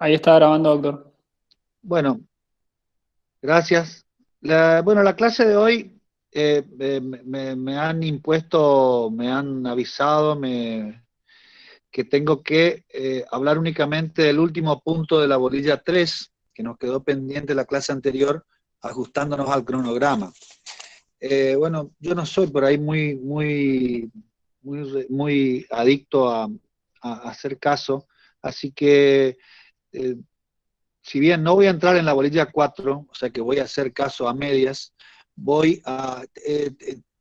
Ahí está grabando, doctor. Bueno, gracias. La clase de hoy me han impuesto, me han avisado que tengo que hablar únicamente del último punto de la bolilla 3, que nos quedó pendiente la clase anterior, ajustándonos al cronograma. Bueno, yo no soy por ahí muy adicto a hacer caso, así que eh, si bien no voy a entrar en la bolilla 4, o sea que voy a hacer caso a medias,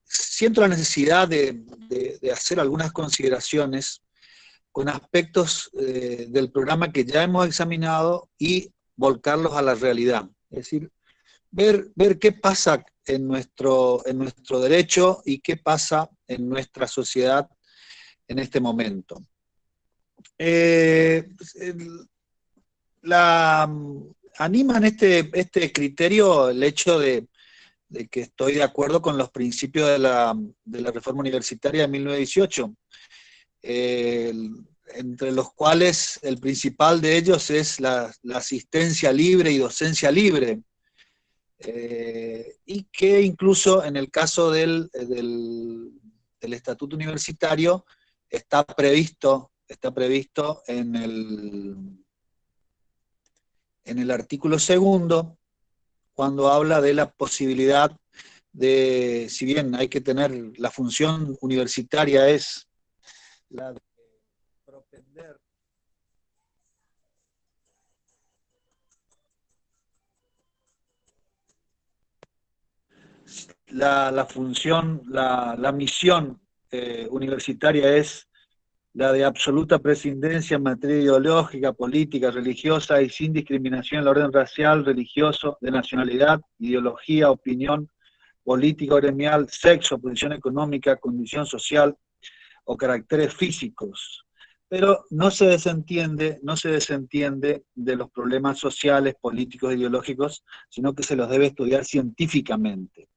siento la necesidad de hacer algunas consideraciones con aspectos del programa que ya hemos examinado y volcarlos a la realidad. Es decir, ver qué pasa en nuestro derecho y qué pasa en nuestra sociedad en este momento. El, la anima en este criterio el hecho de que estoy de acuerdo con los principios de la reforma universitaria de 1918, eh, entre los cuales el principal de ellos es la asistencia libre y docencia libre, y que incluso en el caso del estatuto universitario está previsto en el artículo segundo, cuando habla de la posibilidad de, si bien hay que tener, la función universitaria es la de propender la función, la misión universitaria es la de absoluta prescindencia en materia ideológica, política, religiosa y sin discriminación en el orden racial, religioso, de nacionalidad, ideología, opinión política, gremial, sexo, posición económica, condición social o caracteres físicos. Pero no se desentiende de los problemas sociales, políticos, ideológicos, sino que se los debe estudiar científicamente.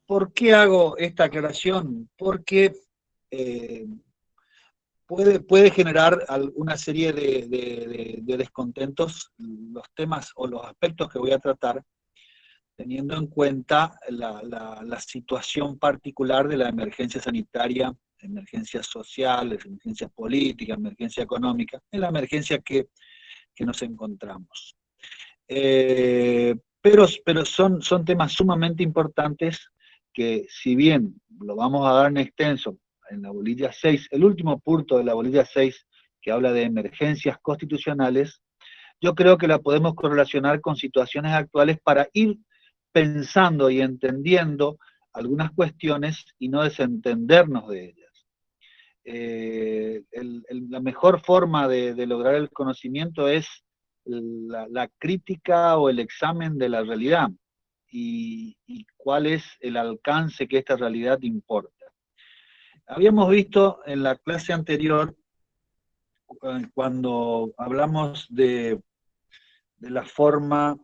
¿Por qué hago esta aclaración? Porque eh, puede generar una serie de descontentos los temas o los aspectos que voy a tratar, teniendo en cuenta la situación particular de la emergencia sanitaria, emergencia social, emergencia política, emergencia económica, en la emergencia que nos encontramos. Pero son temas sumamente importantes que, si bien lo vamos a dar en extenso en la bolilla 6, el último punto de la bolilla 6, que habla de emergencias constitucionales, yo creo que la podemos correlacionar con situaciones actuales para ir pensando y entendiendo algunas cuestiones y no desentendernos de ellas. La mejor forma de lograr el conocimiento es la crítica o el examen de la realidad y cuál es el alcance que esta realidad importa. Habíamos visto en la clase anterior, cuando hablamos de la forma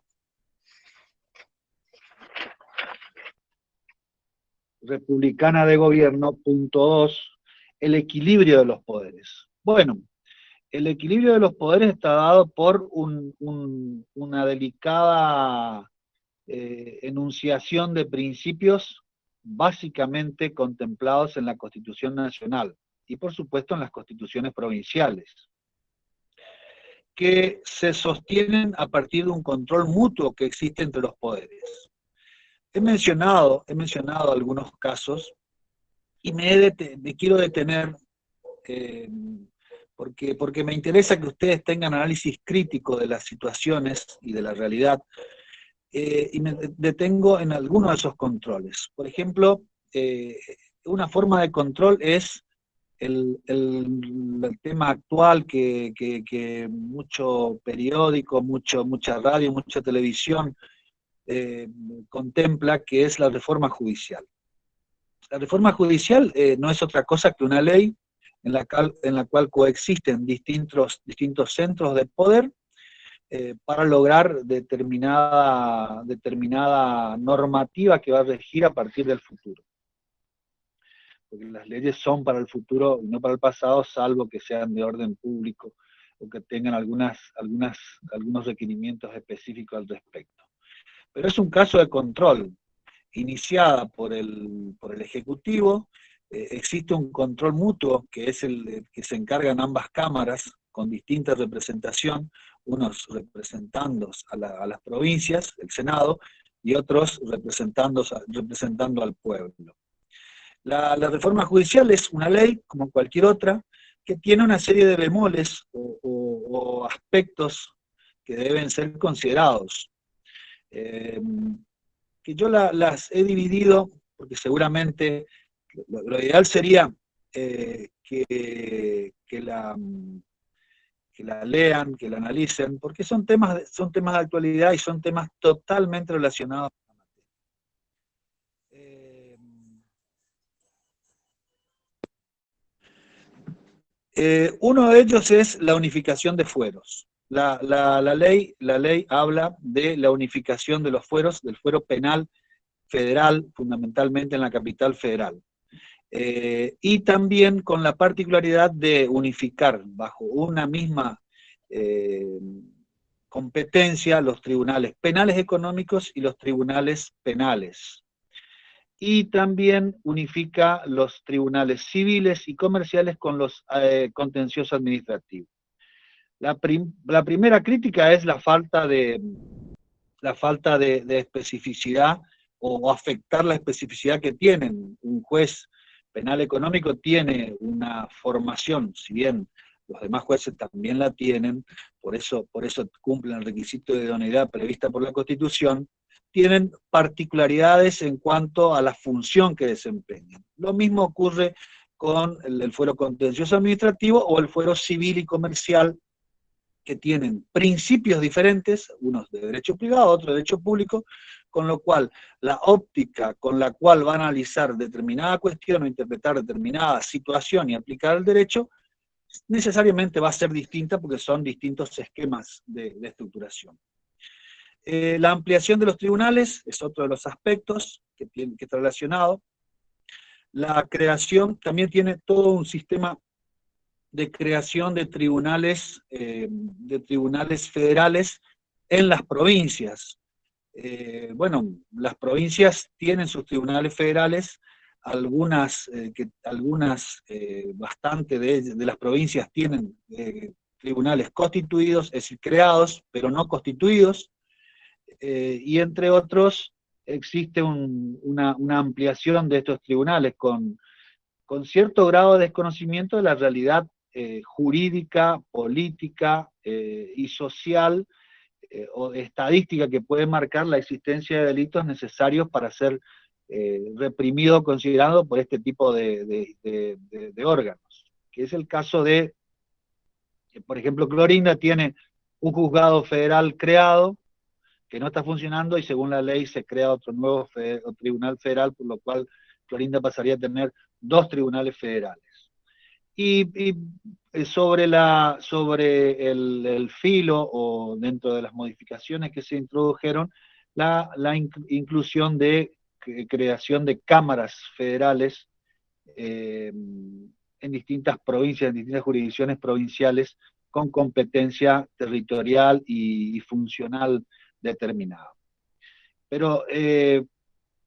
republicana de gobierno, punto 2, el equilibrio de los poderes. Bueno, el equilibrio de los poderes está dado por una delicada enunciación de principios básicamente contemplados en la Constitución Nacional y por supuesto en las constituciones provinciales, que se sostienen a partir de un control mutuo que existe entre los poderes. He mencionado algunos casos y me quiero detener, eh, porque me interesa que ustedes tengan análisis crítico de las situaciones y de la realidad, y me detengo en algunos de esos controles. Por ejemplo, una forma de control es el tema actual que mucho periódico, mucha radio, mucha televisión eh, contempla, que es la reforma judicial. La reforma judicial no es otra cosa que una ley en la cual coexisten distintos centros de poder para lograr determinada normativa que va a regir a partir del futuro. Porque las leyes son para el futuro y no para el pasado, salvo que sean de orden público o que tengan algunos requerimientos específicos al respecto. Pero es un caso de control, iniciada por el Ejecutivo. Existe un control mutuo que es el que se encargan ambas cámaras con distinta representación, unos representando a las provincias, el Senado, y otros representando al pueblo. La reforma judicial es una ley, como cualquier otra, que tiene una serie de bemoles o aspectos que deben ser considerados. Que yo las he dividido, porque seguramente lo ideal sería que la lean, que la analicen, porque son temas de actualidad y son temas totalmente relacionados con la materia. Uno de ellos es la unificación de fueros. La ley habla de la unificación de los fueros, del fuero penal federal, fundamentalmente en la capital federal. Y también con la particularidad de unificar bajo una misma competencia los tribunales penales económicos y los tribunales penales. Y también unifica los tribunales civiles y comerciales con los contenciosos administrativos. La primera crítica es la falta de especificidad o afectar la especificidad que tienen. Un juez penal económico tiene una formación, si bien los demás jueces también la tienen, por eso cumplen el requisito de idoneidad prevista por la Constitución, tienen particularidades en cuanto a la función que desempeñan. Lo mismo ocurre con el fuero contencioso administrativo o el fuero civil y comercial, que tienen principios diferentes, unos de derecho privado, otros de derecho público, con lo cual la óptica con la cual van a analizar determinada cuestión o interpretar determinada situación y aplicar el derecho, necesariamente va a ser distinta porque son distintos esquemas de estructuración. La ampliación de los tribunales es otro de los aspectos que está relacionado. La creación también tiene todo un sistema de creación de tribunales federales en las provincias. Bueno, las provincias tienen sus tribunales federales, bastante de las provincias tienen tribunales constituidos, es decir, creados, pero no constituidos, y entre otros existe una ampliación de estos tribunales con cierto grado de desconocimiento de la realidad jurídica, política y social o estadística que puede marcar la existencia de delitos necesarios para ser reprimido o considerado por este tipo de órganos, que es el caso de, por ejemplo, Clorinda tiene un juzgado federal creado que no está funcionando y según la ley se crea otro nuevo tribunal federal, por lo cual Clorinda pasaría a tener 2 tribunales federales. Y sobre el filo o dentro de las modificaciones que se introdujeron, la inclusión de creación de cámaras federales en distintas provincias, en distintas jurisdicciones provinciales con competencia territorial y funcional determinada. Pero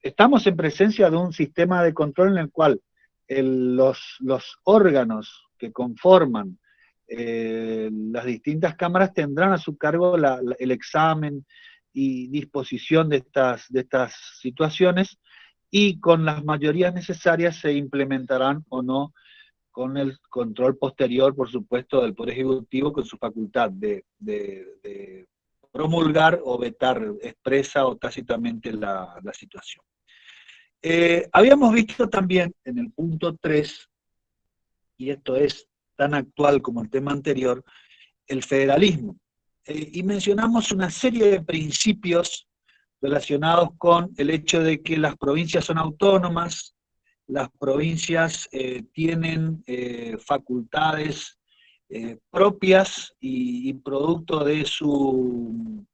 estamos en presencia de un sistema de control en el cual los órganos que conforman las distintas cámaras tendrán a su cargo el examen y disposición de estas situaciones, y con las mayorías necesarias se implementarán o no, con el control posterior, por supuesto, del Poder Ejecutivo, con su facultad de promulgar o vetar expresa o tácitamente la situación. Habíamos visto también en el punto 3, y esto es tan actual como el tema anterior, el federalismo. Y mencionamos una serie de principios relacionados con el hecho de que las provincias son autónomas, las provincias tienen facultades propias y producto de su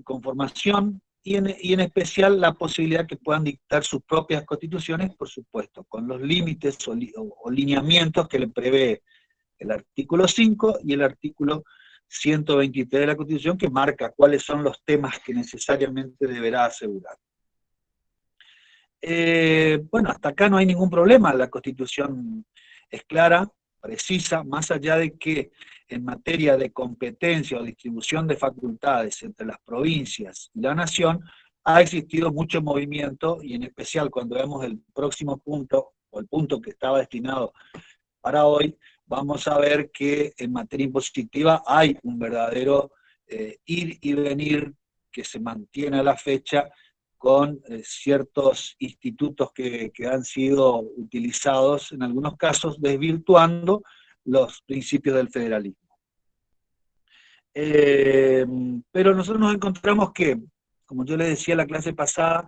conformación, y en especial la posibilidad que puedan dictar sus propias constituciones, por supuesto, con los límites o lineamientos que le prevé el artículo 5 y el artículo 123 de la Constitución, que marca cuáles son los temas que necesariamente deberá asegurar. Bueno, hasta acá no hay ningún problema, la Constitución es clara, precisa, más allá de que en materia de competencia o distribución de facultades entre las provincias y la nación, ha existido mucho movimiento, y en especial cuando vemos el próximo punto, o el punto que estaba destinado para hoy, vamos a ver que en materia impositiva hay un verdadero ir y venir que se mantiene a la fecha con ciertos institutos que han sido utilizados, en algunos casos desvirtuando los principios del federalismo. Pero nosotros nos encontramos que, como yo les decía en la clase pasada,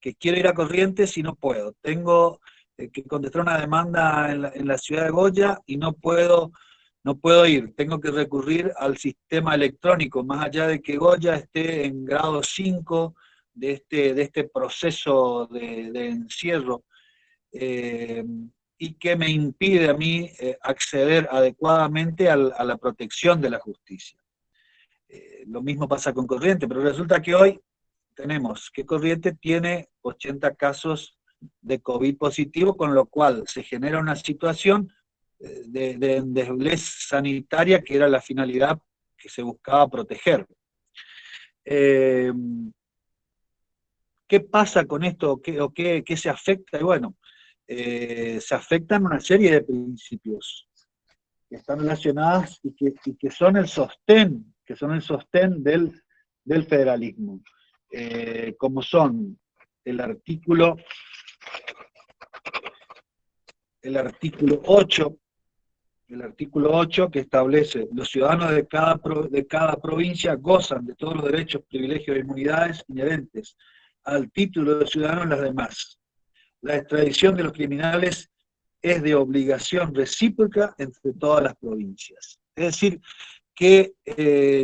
que quiero ir a Corrientes y no puedo. Tengo que contestar una demanda en la ciudad de Goya y no puedo ir. Tengo que recurrir al sistema electrónico, más allá de que Goya esté en grado 5 de este proceso de encierro, y que me impide a mí acceder adecuadamente a la protección de la justicia. Lo mismo pasa con Corrientes, pero resulta que hoy tenemos que Corrientes tiene 80 casos de COVID positivo, con lo cual se genera una situación de endeblez sanitaria, que era la finalidad que se buscaba proteger. ¿Qué pasa con esto? ¿Qué se afecta? Y bueno, se afectan una serie de principios que están relacionadas y que son el sostén, del federalismo, como son el artículo 8, que establece: los ciudadanos de cada provincia gozan de todos los derechos, privilegios e inmunidades inherentes al título de ciudadano en las demás. La extradición de los criminales es de obligación recíproca entre todas las provincias. Es decir, que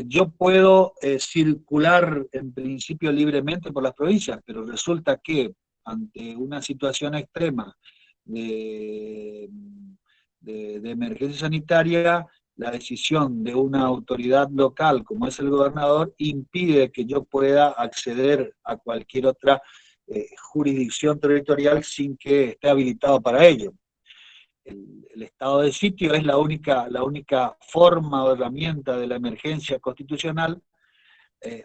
yo puedo circular en principio libremente por las provincias, pero resulta que ante una situación extrema de emergencia sanitaria, la decisión de una autoridad local, como es el gobernador, impide que yo pueda acceder a cualquier otra jurisdicción territorial sin que esté habilitado para ello. El estado de sitio es la única forma o herramienta de la emergencia constitucional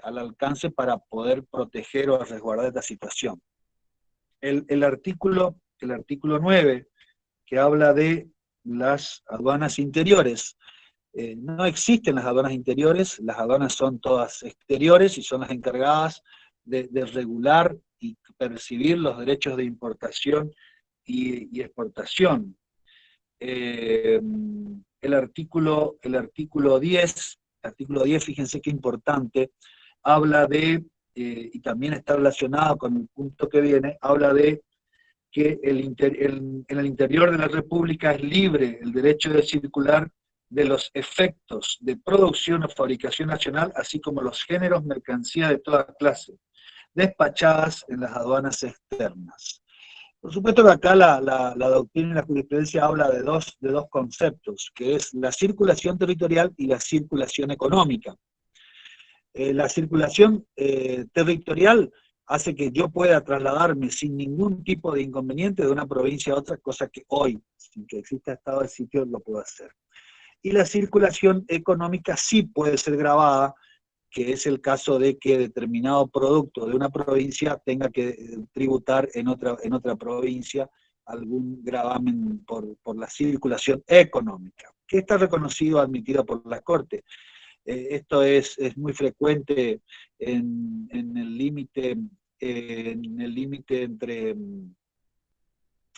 al alcance para poder proteger o resguardar esta situación. El artículo 9, que habla de las aduanas interiores. No existen las aduanas interiores, las aduanas son todas exteriores y son las encargadas de regular y percibir los derechos de importación y exportación. El artículo 10, fíjense qué importante, habla de, y también está relacionado con el punto que viene, habla de que en el interior de la República es libre el derecho de circular de los efectos de producción o fabricación nacional, así como los géneros, mercancías de toda clase, despachadas en las aduanas externas. Por supuesto que acá la doctrina y la jurisprudencia habla de dos conceptos, que es la circulación territorial y la circulación económica. La circulación territorial hace que yo pueda trasladarme sin ningún tipo de inconveniente de una provincia a otra, cosa que hoy, sin que exista estado de sitio, lo puedo hacer. Y la circulación económica sí puede ser gravada, que es el caso de que determinado producto de una provincia tenga que tributar en otra provincia algún gravamen por la circulación económica, que está reconocido, admitido por la Corte. Esto es muy frecuente en el límite entre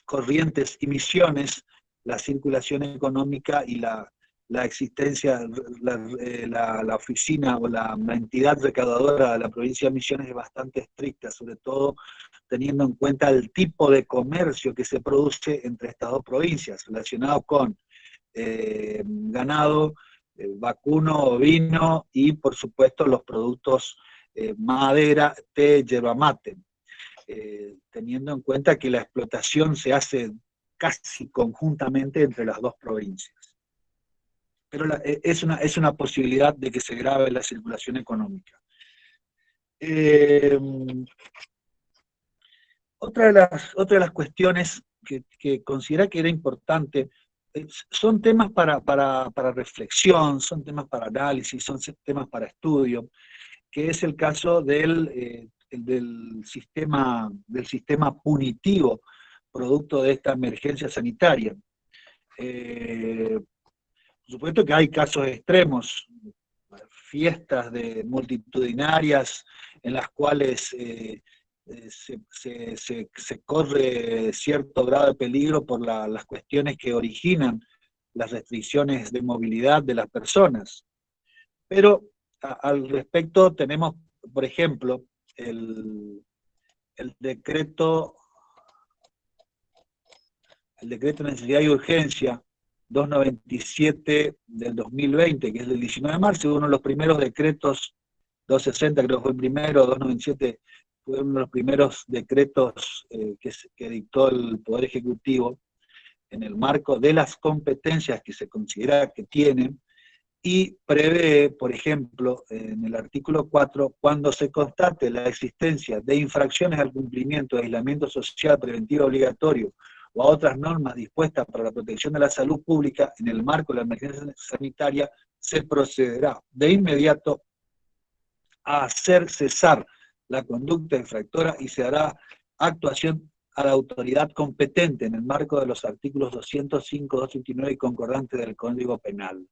Corrientes y Misiones, la circulación económica y la existencia, la oficina o la entidad recaudadora de la provincia de Misiones es bastante estricta, sobre todo teniendo en cuenta el tipo de comercio que se produce entre estas dos provincias, relacionado con ganado, vacuno, ovino y por supuesto los productos madera, té, yerba mate. Teniendo en cuenta que la explotación se hace casi conjuntamente entre las dos provincias. pero es una posibilidad de que se grave la circulación económica. Otra de las cuestiones que considera que era importante, son temas para reflexión, son temas para análisis, son temas para estudio, que es el caso del sistema punitivo producto de esta emergencia sanitaria. Por supuesto que hay casos extremos, fiestas multitudinarias en las cuales se corre cierto grado de peligro por las cuestiones que originan las restricciones de movilidad de las personas. Pero al respecto tenemos, por ejemplo, el decreto de necesidad y urgencia 297 del 2020, que es del 19 de marzo, uno de los primeros decretos, 260 creo que fue el primero, 297 fue uno de los primeros decretos que dictó el Poder Ejecutivo en el marco de las competencias que se considera que tienen, y prevé, por ejemplo, en el artículo 4, cuando se constate la existencia de infracciones al cumplimiento de aislamiento social preventivo obligatorio o a otras normas dispuestas para la protección de la salud pública en el marco de la emergencia sanitaria, se procederá de inmediato a hacer cesar la conducta infractora y se hará actuación a la autoridad competente en el marco de los artículos 205, 229 y concordantes del Código Penal.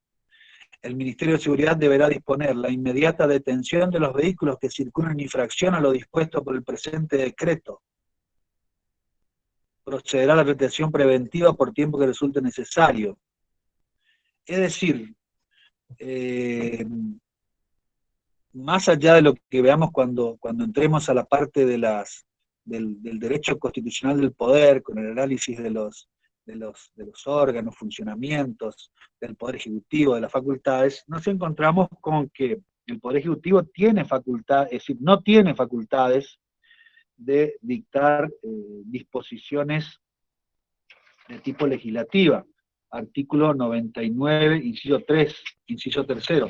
El Ministerio de Seguridad deberá disponer la inmediata detención de los vehículos que circulan en infracción a lo dispuesto por el presente decreto. Procederá a la retención preventiva por tiempo que resulte necesario. Es decir, más allá de lo que veamos cuando entremos a la parte del derecho constitucional del poder, con el análisis de los órganos, funcionamientos del Poder Ejecutivo, de las facultades, nos encontramos con que el Poder Ejecutivo tiene facultades, es decir, no tiene facultades de dictar disposiciones de tipo legislativa. Artículo 99, inciso 3, inciso tercero.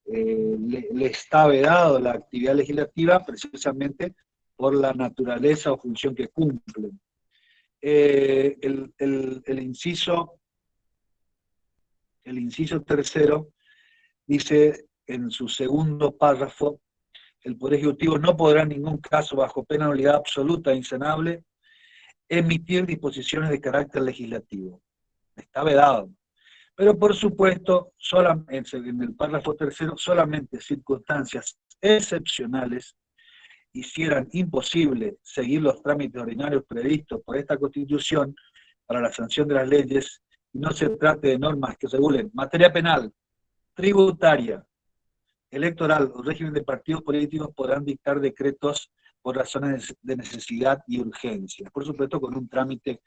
Le está vedado la actividad legislativa precisamente por la naturaleza o función que cumplen. El inciso tercero dice en su segundo párrafo: el Poder Ejecutivo no podrá en ningún caso, bajo pena de nulidad absoluta e insanable, emitir disposiciones de carácter legislativo. Está vedado. Pero por supuesto, en el párrafo tercero, solamente circunstancias excepcionales hicieran imposible seguir los trámites ordinarios previstos por esta Constitución para la sanción de las leyes, y no se trate de normas que regulen materia penal, tributaria, electoral o régimen de partidos políticos, podrán dictar decretos por razones de necesidad y urgencia. Por supuesto, con un trámite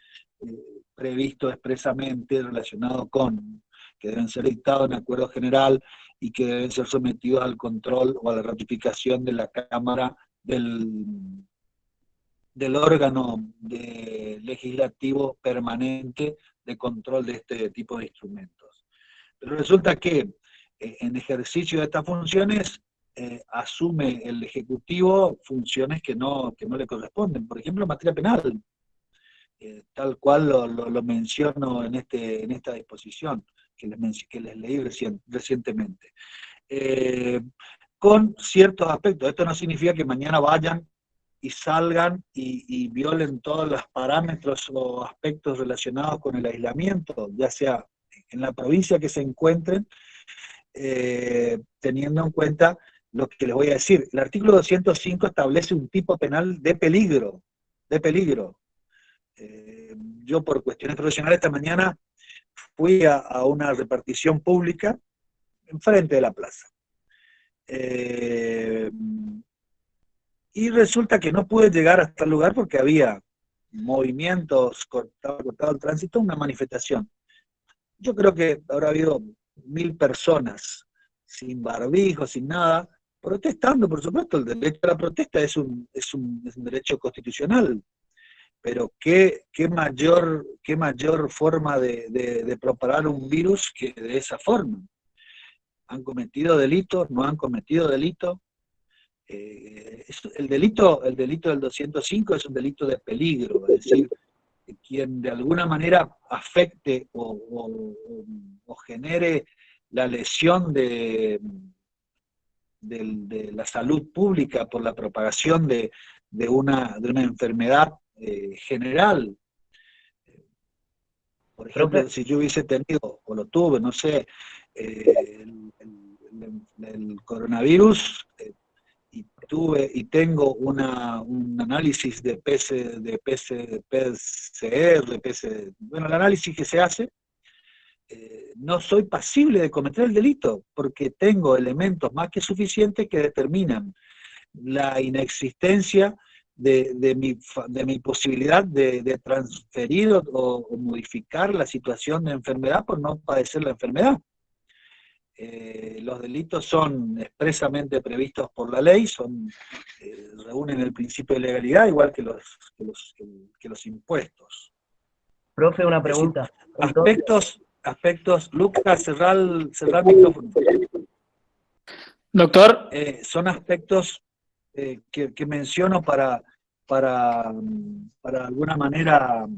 previsto expresamente relacionado con que deben ser dictados en acuerdo general y que deben ser sometidos al control o a la ratificación de la Cámara del órgano legislativo permanente de control de este tipo de instrumentos. Pero resulta que en ejercicio de estas funciones asume el Ejecutivo funciones que no le corresponden, por ejemplo en materia penal, tal cual lo menciono en esta disposición que les leí recientemente. Con ciertos aspectos. Esto no significa que mañana vayan y salgan y violen todos los parámetros o aspectos relacionados con el aislamiento, ya sea en la provincia que se encuentren, teniendo en cuenta lo que les voy a decir. El artículo 205 establece un tipo penal de peligro, yo por cuestiones profesionales esta mañana fui a una repartición pública enfrente de la plaza. Y resulta que no pude llegar hasta el lugar porque había movimientos, cortado el tránsito, una manifestación. Yo creo que habrá habido 1000 personas, sin barbijo, sin nada, protestando, por supuesto. El derecho a la protesta es un derecho constitucional, pero qué mayor forma de propagar un virus que de esa forma. ¿Han cometido delitos? ¿No han cometido delitos? El delito del 205 es un delito de peligro, es decir, quien de alguna manera afecte o genere la lesión de la salud pública por la propagación de una enfermedad general. Por ejemplo, Profe, si yo hubiese tenido, o lo tuve, no sé, el coronavirus, y tengo un análisis de PCR, bueno, el análisis que se hace, no soy pasible de cometer el delito, porque tengo elementos más que suficientes que determinan la inexistencia de mi posibilidad de transferir o modificar la situación de enfermedad por no padecer la enfermedad. Los delitos son expresamente previstos por la ley, reúnen el principio de legalidad, igual que los impuestos. profe, una Es decir, pregunta. Entonces, aspectos, Lucas, cerrar el micrófono. Doctor, Son aspectos que menciono para alguna manera,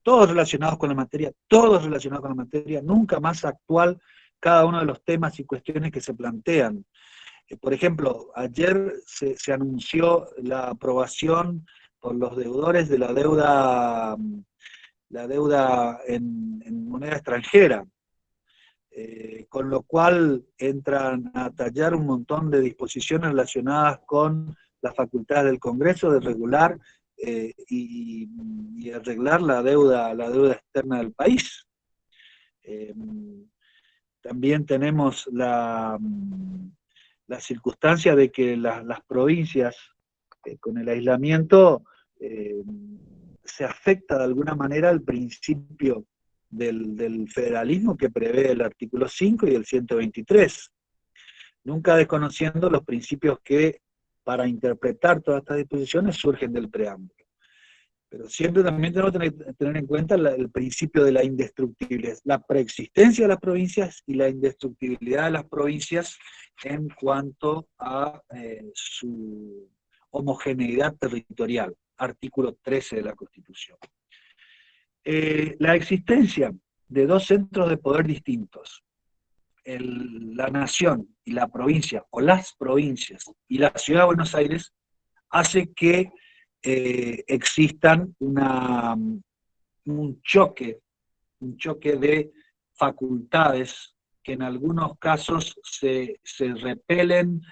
todos relacionados con la materia, nunca más actual cada uno de los temas y cuestiones que se plantean. Por ejemplo, ayer se anunció la aprobación por los deudores de la deuda en moneda extranjera. Con lo cual entran a tallar un montón de disposiciones relacionadas con las facultades del Congreso de regular y arreglar la deuda externa del país. También tenemos la circunstancia de que las provincias, con el aislamiento, se afecta de alguna manera el principio del federalismo que prevé el artículo 5 y el 123, nunca desconociendo los principios que para interpretar todas estas disposiciones surgen del preámbulo. Pero siempre también tenemos que tener en cuenta el principio de la indestructibilidad, la preexistencia de las provincias y la indestructibilidad de las provincias en cuanto a su homogeneidad territorial, artículo 13 de la Constitución. La existencia de dos centros de poder distintos, la nación y la provincia, o las provincias y la ciudad de Buenos Aires, hace que existan un choque de facultades que en algunos casos se repelen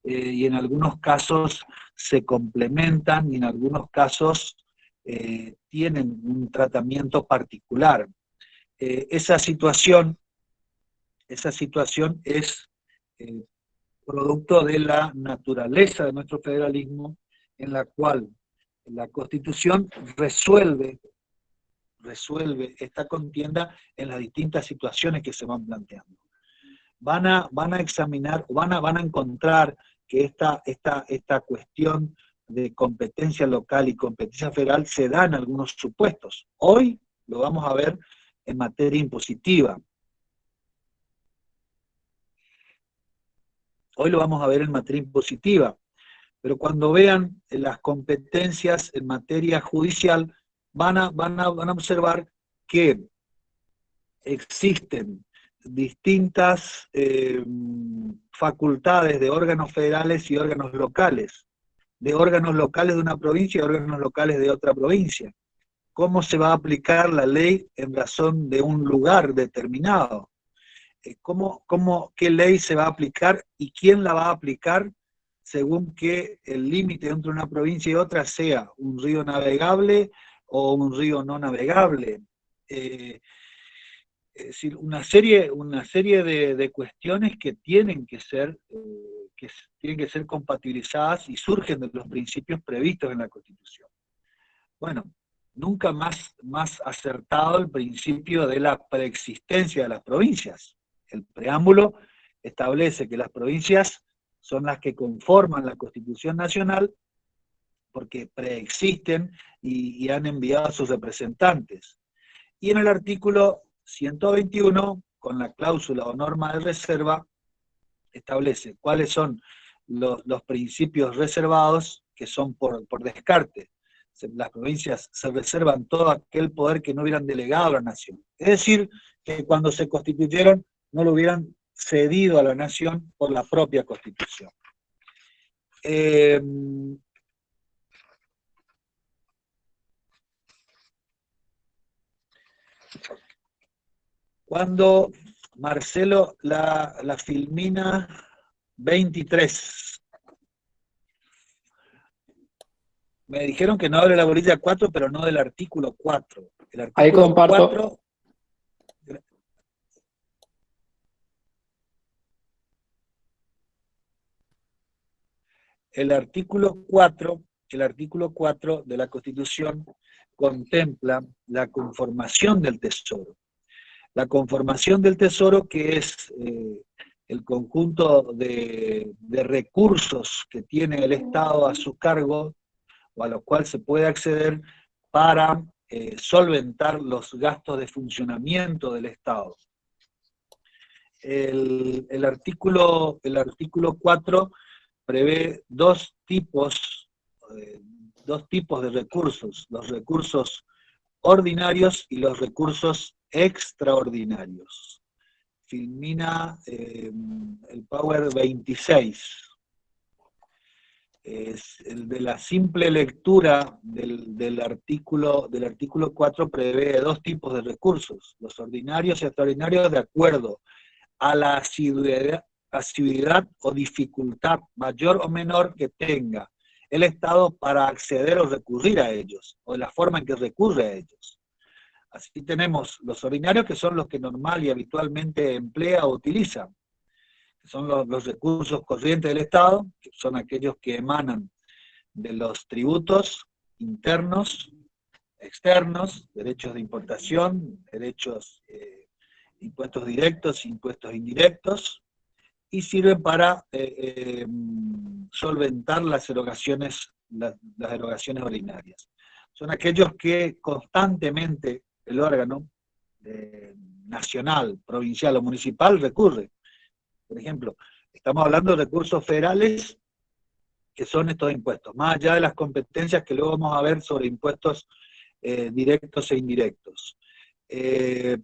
y en algunos casos se complementan y en algunos casos tienen un tratamiento particular. Esa situación es producto de la naturaleza de nuestro federalismo, en la cual la Constitución resuelve esta contienda en las distintas situaciones que se van planteando. Van a examinar, van a encontrar que esta cuestión de competencia local y competencia federal se da en algunos supuestos. Hoy lo vamos a ver en materia impositiva. Hoy lo vamos a ver en materia impositiva, pero cuando vean las competencias en materia judicial, van a observar que existen distintas facultades de órganos federales y órganos locales, de una provincia y órganos locales de otra provincia. ¿Cómo se va a aplicar la ley en razón de un lugar determinado? ¿Qué ley se va a aplicar y quién la va a aplicar según que el límite entre una provincia y otra sea un río navegable o un río no navegable? Es decir, una serie de cuestiones que tienen que ser compatibilizadas y surgen de los principios previstos en la Constitución. Bueno, nunca más acertado el principio de la preexistencia de las provincias. El preámbulo establece que las provincias son las que conforman la Constitución Nacional, porque preexisten y han enviado a sus representantes. Y en el artículo 121, con la cláusula o norma de reserva, establece cuáles son los principios reservados, que son por descarte. Las provincias se reservan todo aquel poder que no hubieran delegado a la nación. Es decir, que cuando se constituyeron no lo hubieran cedido a la nación por la propia Constitución. Cuando Marcelo la Filmina 23, me dijeron que no hable de la bolilla 4, pero no del artículo 4. El artículo Ahí comparto. 4, el artículo 4 de la Constitución contempla la conformación del Tesoro. La conformación del Tesoro, que es el conjunto de recursos que tiene el Estado a su cargo, o a los cuales se puede acceder para solventar los gastos de funcionamiento del Estado. El artículo 4 prevé dos tipos de recursos: los recursos ordinarios y los recursos extraordinarios. Filmina el Power 26. El de la simple lectura del artículo 4 prevé dos tipos de recursos: los ordinarios y extraordinarios, de acuerdo a la asiduidad o dificultad mayor o menor que tenga el Estado para acceder o recurrir a ellos, o de la forma en que recurre a ellos. Así tenemos los ordinarios, que son los que normal y habitualmente emplea o utiliza, que son los recursos corrientes del Estado, que son aquellos que emanan de los tributos internos, externos, derechos de importación, derechos, impuestos directos, impuestos indirectos, y sirven para solventar las erogaciones ordinarias. Son aquellos que constantemente el órgano nacional, provincial o municipal recurre. Por ejemplo, estamos hablando de recursos federales, que son estos impuestos, más allá de las competencias que luego vamos a ver sobre impuestos directos e indirectos.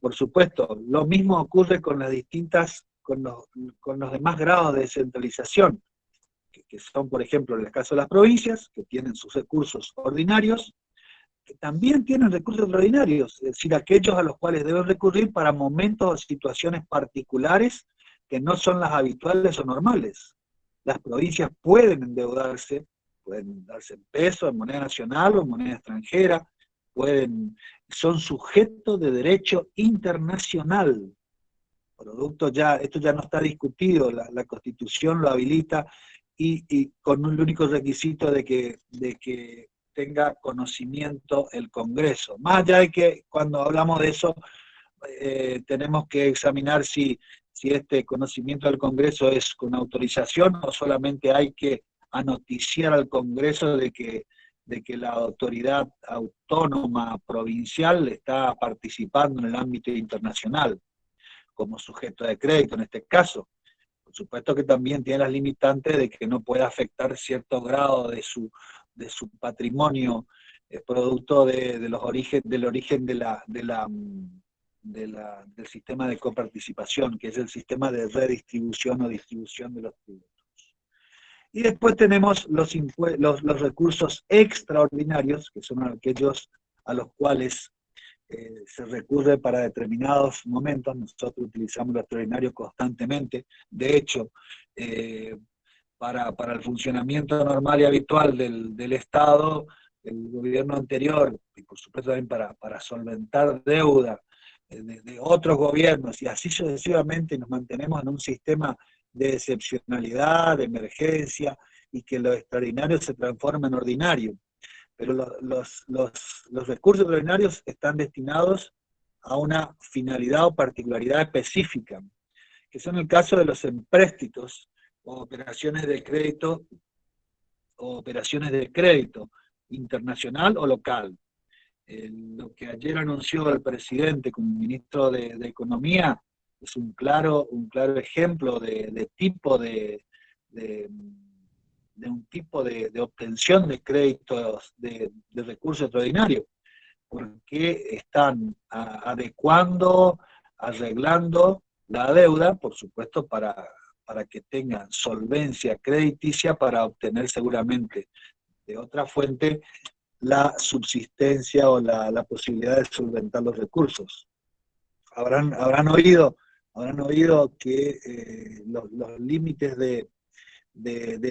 Por supuesto, lo mismo ocurre con las distintas, con los demás grados de descentralización, que son, por ejemplo, en el caso de las provincias, que tienen sus recursos ordinarios, que también tienen recursos extraordinarios, es decir, aquellos a los cuales deben recurrir para momentos o situaciones particulares que no son las habituales o normales. Las provincias pueden endeudarse, pueden darse en peso, en moneda nacional o en moneda extranjera, son sujetos de derecho internacional. Esto ya no está discutido, la Constitución lo habilita, y con un único requisito de que tenga conocimiento el Congreso. Más allá de que cuando hablamos de eso, tenemos que examinar si este conocimiento del Congreso es con autorización o solamente hay que anoticiar al Congreso de que la autoridad autónoma provincial está participando en el ámbito internacional como sujeto de crédito en este caso. Por supuesto que también tiene las limitantes de que no puede afectar cierto grado de su patrimonio producto del origen del sistema de coparticipación, que es el sistema de redistribución o distribución de los tributos. Y después tenemos los recursos extraordinarios, que son aquellos a los cuales se recurre para determinados momentos. Nosotros utilizamos lo extraordinario constantemente. De hecho, para el funcionamiento normal y habitual del Estado, el gobierno anterior, y por supuesto también para solventar deuda de otros gobiernos, y así sucesivamente nos mantenemos en un sistema de excepcionalidad, de emergencia, y que lo extraordinario se transforma en ordinario. Pero los recursos ordinarios están destinados a una finalidad o particularidad específica, que son el caso de los empréstitos o operaciones de crédito, internacional o local. Lo que ayer anunció el presidente con el ministro de Economía es un claro ejemplo de un tipo de obtención de créditos de recursos extraordinarios, porque están adecuando, arreglando la deuda, por supuesto, para que tengan solvencia crediticia para obtener seguramente de otra fuente la subsistencia o la posibilidad de solventar los recursos. Habrán oído que los límites de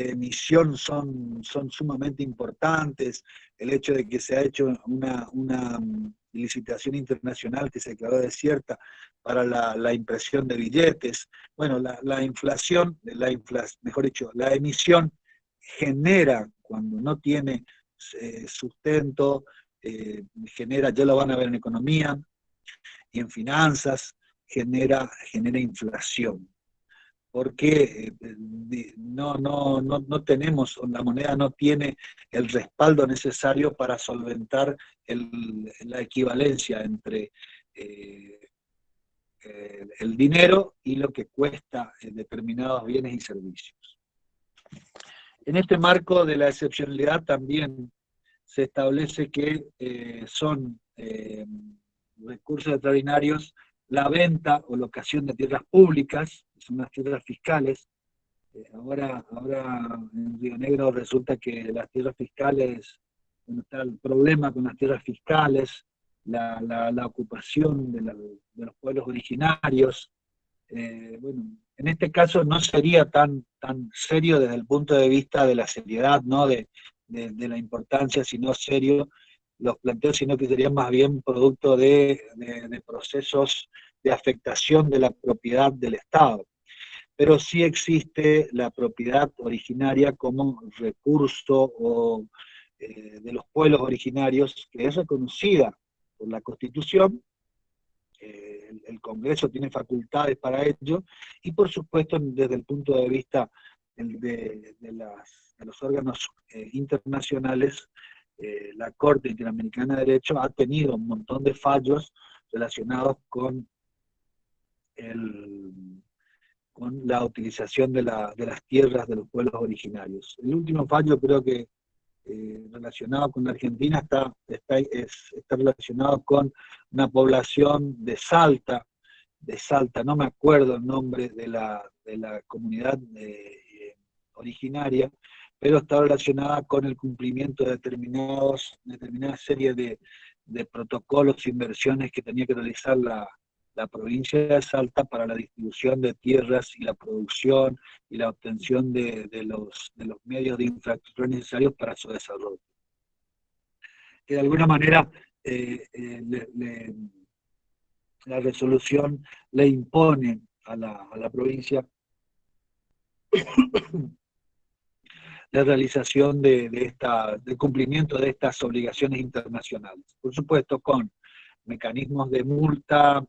emisión son sumamente importantes, el hecho de que se ha hecho una licitación internacional que se declaró desierta para la impresión de billetes. Bueno, la mejor dicho, la emisión genera, cuando no tiene sustento, genera, ya lo van a ver en economía y en finanzas, genera inflación. Porque no tenemos, la moneda no tiene el respaldo necesario para solventar la equivalencia entre el dinero y lo que cuesta determinados bienes y servicios. En este marco de la excepcionalidad también se establece que son recursos extraordinarios la venta o locación de tierras públicas, son las tierras fiscales. Ahora en Río Negro resulta que las tierras fiscales, bueno, está el problema con las tierras fiscales, la ocupación de los pueblos originarios. Bueno, en este caso no sería tan serio desde el punto de vista de la seriedad, ¿no? de la importancia, sino serio los planteos, sino que serían más bien producto de procesos de afectación de la propiedad del Estado. Pero sí existe la propiedad originaria como recurso de los pueblos originarios, que es reconocida por la Constitución. El Congreso tiene facultades para ello, y por supuesto desde el punto de vista de los órganos internacionales, la Corte Interamericana de Derecho ha tenido un montón de fallos relacionados con la utilización de las tierras de los pueblos originarios. El último fallo creo que relacionado con la Argentina está relacionado con una población de Salta, no me acuerdo el nombre de la comunidad originaria, pero está relacionada con el cumplimiento de determinada serie de protocolos e inversiones que tenía que realizar la provincia de Salta para la distribución de tierras y la producción y la obtención de los medios de infraestructura necesarios para su desarrollo. Que de alguna manera la resolución le impone a la provincia la realización del cumplimiento de estas obligaciones internacionales. Por supuesto, con mecanismos de multa,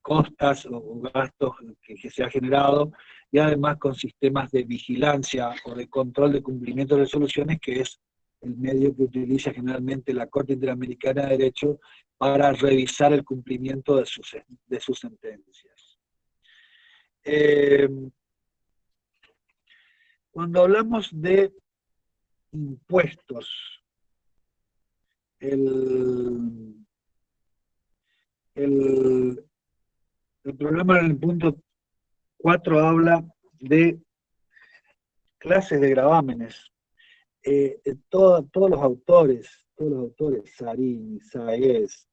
costas o gastos que se ha generado, y además con sistemas de vigilancia o de control de cumplimiento de resoluciones, que es el medio que utiliza generalmente la Corte Interamericana de Derecho para revisar el cumplimiento de sus sentencias. Cuando hablamos de impuestos, el programa en el punto 4 habla de clases de gravámenes. Todos los autores, Sarín, Sáez,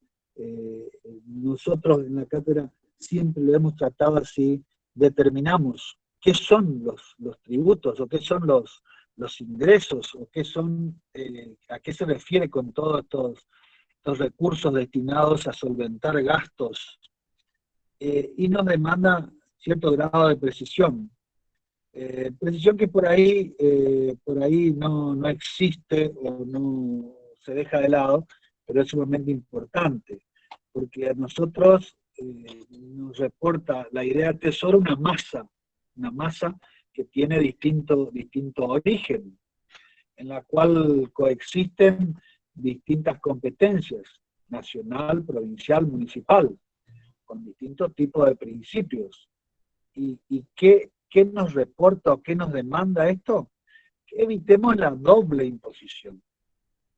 nosotros en la cátedra siempre lo hemos tratado así, determinamos qué son los tributos, o qué son los ingresos, o qué son, a qué se refiere con todos estos recursos destinados a solventar gastos, y nos demanda cierto grado de precisión. Precisión que por ahí no existe o no se deja de lado, pero es sumamente importante, porque a nosotros nos reporta la idea de tesoro una masa que tiene distinto origen. en la cual coexisten distintas competencias, nacional, provincial, municipal, con distintos tipos de principios. ¿Y qué nos reporta o qué nos demanda esto? Que evitemos la doble imposición,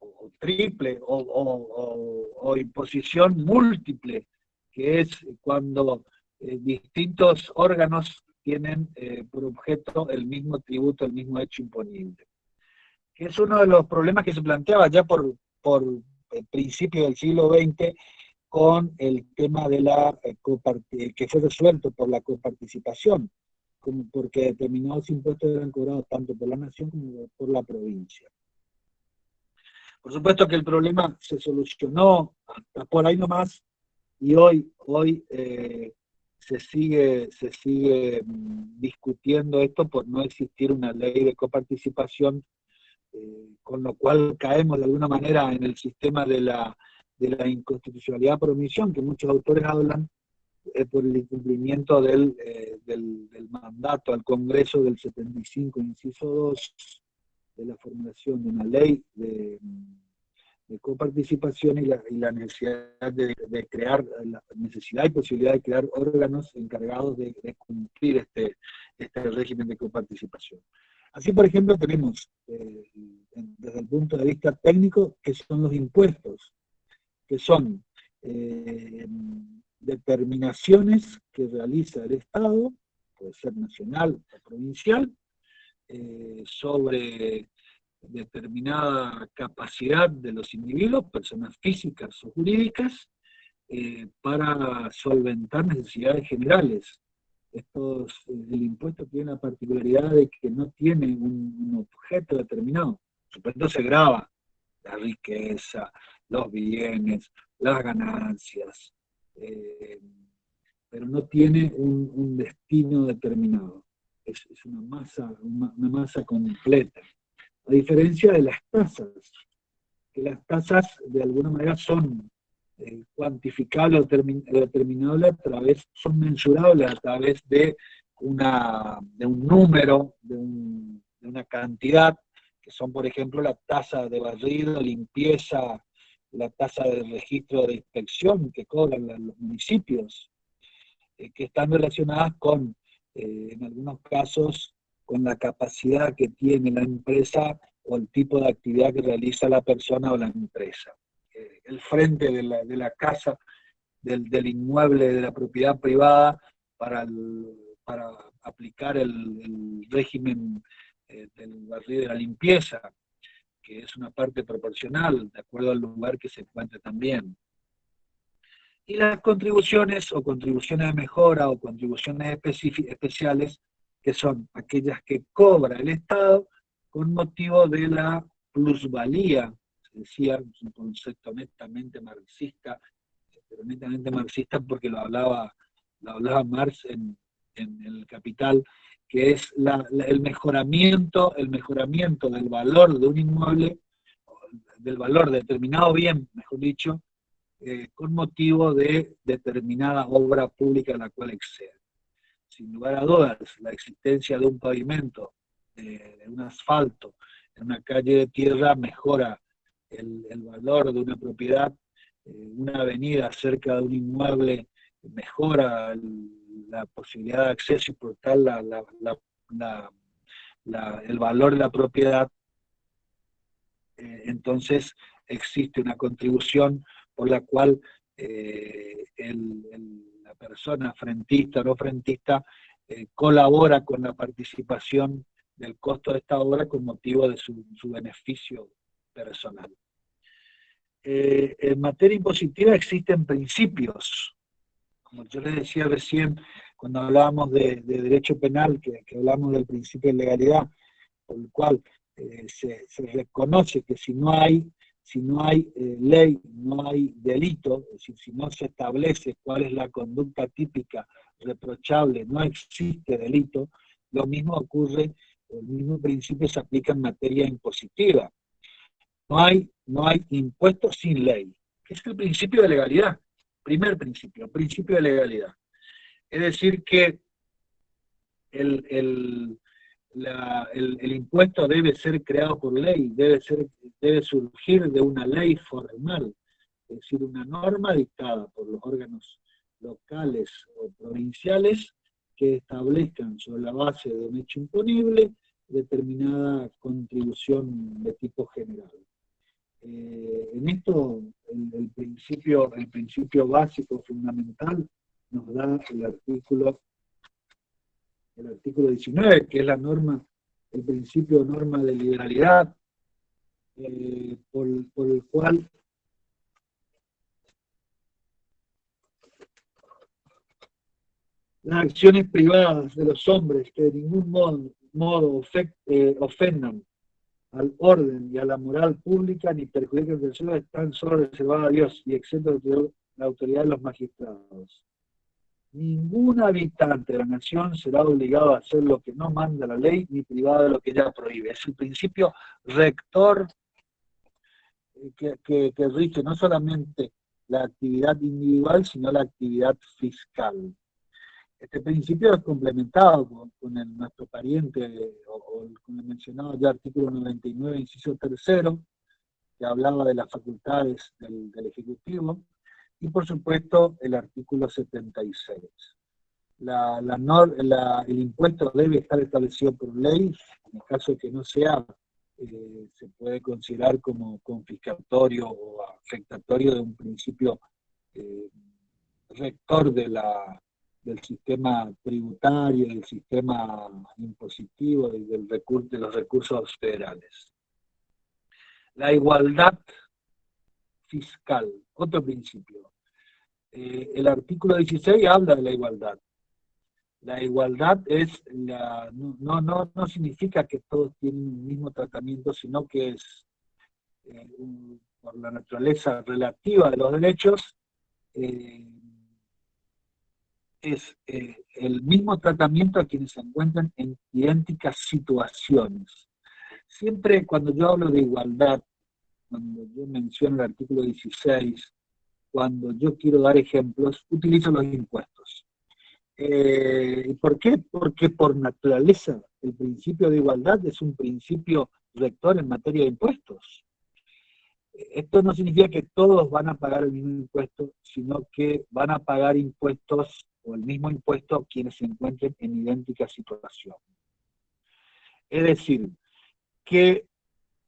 o triple, o imposición múltiple, que es cuando distintos órganos tienen por objeto el mismo tributo, el mismo hecho imponible. Que es uno de los problemas que se planteaba ya por el principio del siglo XX con el tema de la que fue resuelto por la coparticipación, como porque determinados impuestos eran cobrados tanto por la nación como por la provincia. Por supuesto que el problema se solucionó hasta por ahí nomás, y hoy se sigue discutiendo esto por no existir una ley de coparticipación, con lo cual caemos de alguna manera en el sistema de la inconstitucionalidad por omisión, que muchos autores hablan, por el incumplimiento del mandato al Congreso del 75, inciso 2, de la formulación de una ley de coparticipación y la necesidad de crear, la necesidad y posibilidad de crear órganos encargados de cumplir este régimen de coparticipación. Así, por ejemplo, tenemos, desde el punto de vista técnico, que son los impuestos, que son determinaciones que realiza el Estado, puede ser nacional o provincial, sobre determinada capacidad de los individuos, personas físicas o jurídicas, para solventar necesidades generales. El impuesto tiene la particularidad de que no tiene un objeto determinado. Por supuesto se grava la riqueza, los bienes, las ganancias, pero no tiene un destino determinado. Es una masa completa. A diferencia de las tasas, que las tasas de alguna manera son cuantificables o determinables a través, son mensurables a través de un número, de una cantidad, que son, por ejemplo, la tasa de barrido, limpieza, la tasa de registro de inspección que cobran los municipios, que están relacionadas con, en algunos casos, con la capacidad que tiene la empresa o el tipo de actividad que realiza la persona o la empresa. El frente de la casa, del inmueble, de la propiedad privada, para aplicar el régimen del barrido y de la limpieza, que es una parte proporcional, de acuerdo al lugar que se encuentre también. Y las contribuciones o contribuciones de mejora o contribuciones especiales, que son aquellas que cobra el Estado con motivo de la plusvalía. Se decía, es un concepto netamente marxista, pero netamente marxista porque lo hablaba Marx en El Capital, que es el mejoramiento del valor de un inmueble, del valor de determinado bien, mejor dicho, con motivo de determinada obra pública a la cual excede. Sin lugar a dudas, la existencia de un pavimento, de un asfalto, en una calle de tierra mejora el valor de una propiedad, una avenida cerca de un inmueble mejora la posibilidad de acceso y por tal el valor de la propiedad. Entonces existe una contribución por la cual la persona frentista o no frentista colabora con la participación del costo de esta obra con motivo de su beneficio personal. En materia impositiva existen principios, como yo les decía recién cuando hablábamos de derecho penal, que hablamos del principio de legalidad, por el cual se reconoce que si no hay ley, no hay delito, es decir, si no se establece cuál es la conducta típica reprochable, no existe delito. Lo mismo ocurre, el mismo principio se aplica en materia impositiva. No hay impuestos sin ley, que es el principio de legalidad, primer principio, el principio de legalidad. Es decir que el impuesto debe ser creado por ley, debe surgir de una ley formal, es decir, una norma dictada por los órganos locales o provinciales que establezcan sobre la base de un hecho imponible determinada contribución de tipo general. En esto el principio básico fundamental nos da el artículo 19, que es la norma, el principio norma de liberalidad, por el cual las acciones privadas de los hombres que de ningún modo ofendan al orden y a la moral pública ni perjudiquen a terceros están solo reservadas a Dios y excepto la autoridad de los magistrados. Ningún habitante de la nación será obligado a hacer lo que no manda la ley ni privado de lo que ella prohíbe. Es el principio rector que rige no solamente la actividad individual, sino la actividad fiscal. Este principio es complementado con nuestro pariente, o con el mencionado ya artículo 99, inciso 3, que hablaba de las facultades del Ejecutivo, y por supuesto el artículo 76. El impuesto debe estar establecido por ley, en caso de que no sea, se puede considerar como confiscatorio o afectatorio de un principio rector del sistema tributario, del sistema impositivo, de los recursos federales. La igualdad fiscal, otro principio. El artículo 16 habla de la igualdad. La igualdad no significa que todos tienen el mismo tratamiento, sino que es, por la naturaleza relativa de los derechos, es el mismo tratamiento a quienes se encuentran en idénticas situaciones. Siempre cuando yo hablo de igualdad, cuando yo menciono el artículo 16, cuando yo quiero dar ejemplos, utilizo los impuestos. ¿Por qué? Porque por naturaleza el principio de igualdad es un principio rector en materia de impuestos. Esto no significa que todos van a pagar el mismo impuesto, sino que van a pagar impuestos o el mismo impuesto quienes se encuentren en idéntica situación. Es decir, que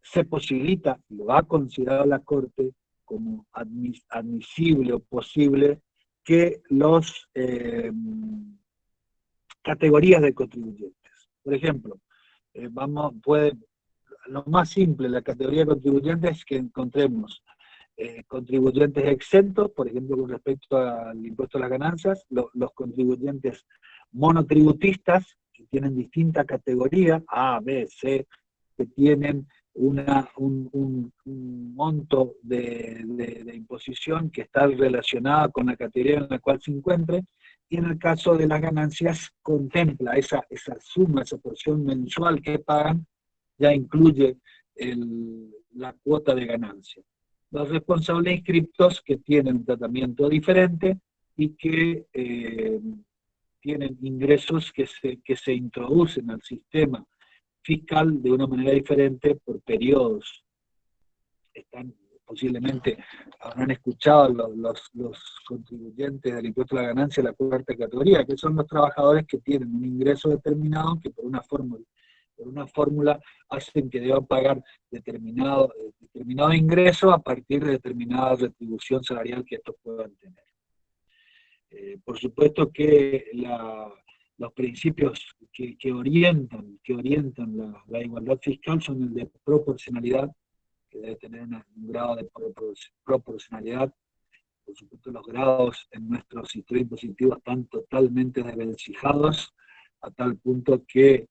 se posibilita, lo ha considerado la Corte como admisible o posible, que los categorías de contribuyentes. Por ejemplo, lo más simple, la categoría de contribuyentes es que encontremos contribuyentes exentos, por ejemplo, con respecto al impuesto a las ganancias, los contribuyentes monotributistas, que tienen distinta categoría, A, B, C, que tienen un monto de imposición que está relacionada con la categoría en la cual se encuentre, y en el caso de las ganancias contempla esa suma, esa porción mensual que pagan, ya incluye la cuota de ganancia. Los responsables inscriptos que tienen un tratamiento diferente y que tienen ingresos que se introducen al sistema fiscal de una manera diferente por periodos. Posiblemente habrán escuchado los contribuyentes del impuesto a la ganancia de la cuarta categoría, que son los trabajadores que tienen un ingreso determinado que por una fórmula hacen que deban pagar determinado ingreso a partir de determinada retribución salarial que estos puedan tener. Por supuesto que los principios que orientan la igualdad fiscal son el de proporcionalidad, que debe tener un grado de proporcionalidad. Por supuesto, los grados en nuestro sistema impositivo están totalmente desvencijados, a tal punto que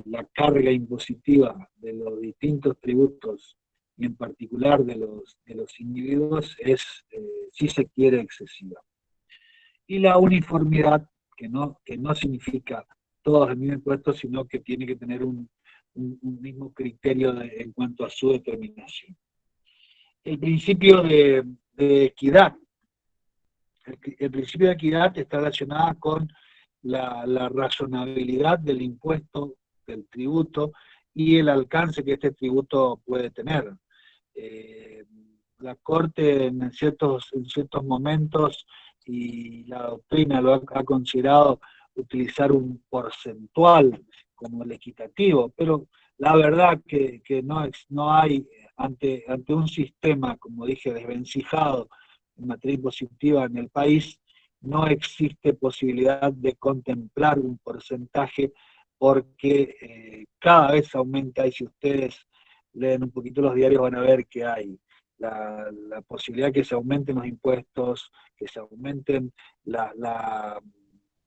la carga impositiva de los distintos tributos, y en particular de los individuos, es, si se quiere, excesiva. Y la uniformidad, que no significa todos el mismo impuesto, sino que tiene que tener un mismo criterio en cuanto a su determinación. El principio de equidad. El principio de equidad está relacionado con la razonabilidad del impuesto del tributo y el alcance que este tributo puede tener. La Corte en ciertos momentos, y la doctrina lo ha considerado, utilizar un porcentual como el equitativo, pero la verdad que no hay, ante un sistema, como dije, desvencijado en materia impositiva en el país, no existe posibilidad de contemplar un porcentaje porque cada vez aumenta, y si ustedes leen un poquito los diarios van a ver que hay la posibilidad de que se aumenten los impuestos, que se aumenten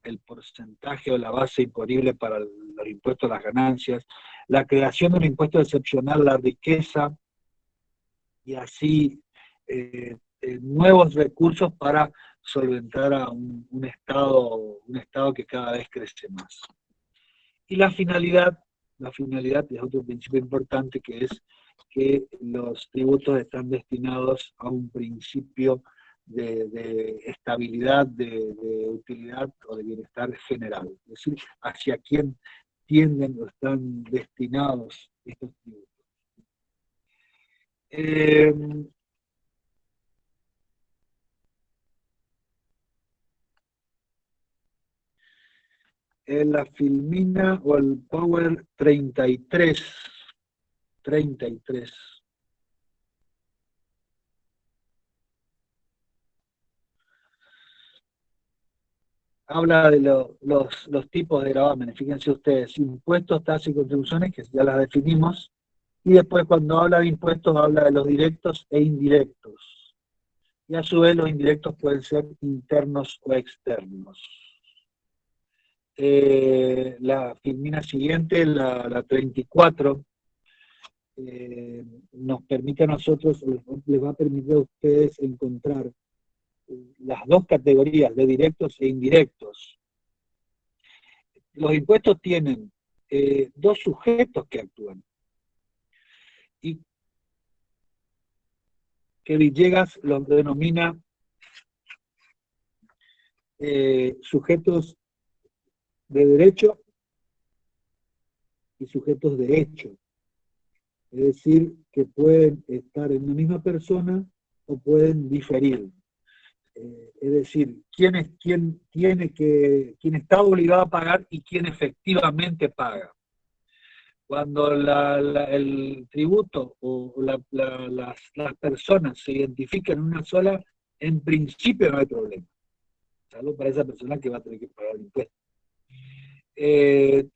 el porcentaje o la base imponible para los impuestos a las ganancias, la creación de un impuesto excepcional a la riqueza, y así nuevos recursos para solventar a un estado que cada vez crece más. Y la finalidad es otro principio importante, que es que los tributos están destinados a un principio de estabilidad, de utilidad o de bienestar general. Es decir, hacia quién tienden o están destinados estos tributos. La Filmina o el Power 33. Habla de los tipos de gravámenes. Fíjense ustedes, impuestos, tasas y contribuciones, que ya las definimos, y después cuando habla de impuestos habla de los directos e indirectos. Y a su vez los indirectos pueden ser internos o externos. La filmina siguiente, la 34, nos permite a nosotros, les va a permitir a ustedes encontrar las dos categorías de directos e indirectos. Los impuestos tienen dos sujetos que actúan, y que Villegas los denomina sujetos de derecho y sujetos de hecho. Es decir, que pueden estar en una misma persona o pueden diferir. Es decir, quién está obligado a pagar y quién efectivamente paga. Cuando el tributo o las personas se identifican en una sola, en principio no hay problema, salvo para esa persona que va a tener que pagar el impuesto.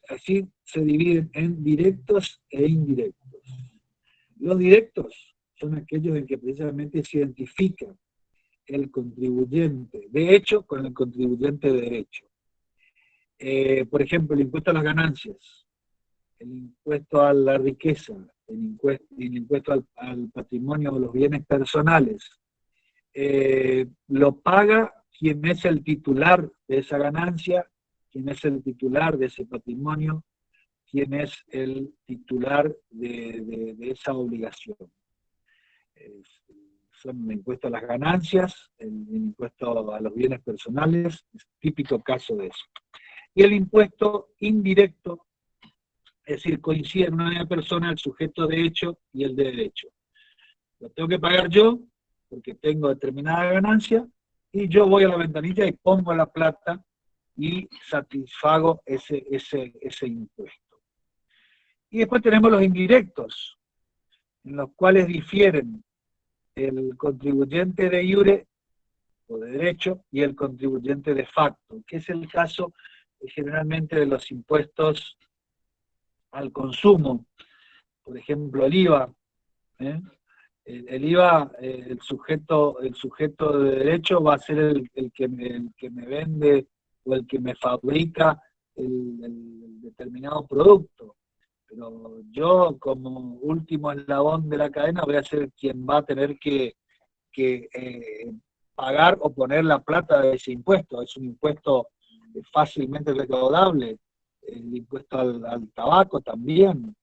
Así se dividen en directos e indirectos. Los directos son aquellos en que precisamente se identifica el contribuyente de hecho con el contribuyente de derecho. Por ejemplo, el impuesto a las ganancias, el impuesto a la riqueza, el impuesto al patrimonio o los bienes personales, lo paga quien es el titular de esa ganancia, quien es el titular de ese patrimonio, quien es el titular de esa obligación. Son el impuesto a las ganancias, el impuesto a los bienes personales, es típico caso de eso. Y el impuesto indirecto, es decir, coincide en una misma persona el sujeto de hecho y el de derecho. Lo tengo que pagar yo, porque tengo determinada ganancia, y yo voy a la ventanilla y pongo la plata y satisfago ese impuesto. Y después tenemos los indirectos, en los cuales difieren el contribuyente de iure o de derecho y el contribuyente de facto, que es el caso generalmente de los impuestos al consumo, por ejemplo el IVA. El IVA, el sujeto de derecho va a ser el que me vende o el que me fabrica el determinado producto. Pero yo, como último eslabón de la cadena, voy a ser quien va a tener que pagar o poner la plata de ese impuesto. Es un impuesto fácilmente recaudable. El impuesto al tabaco también.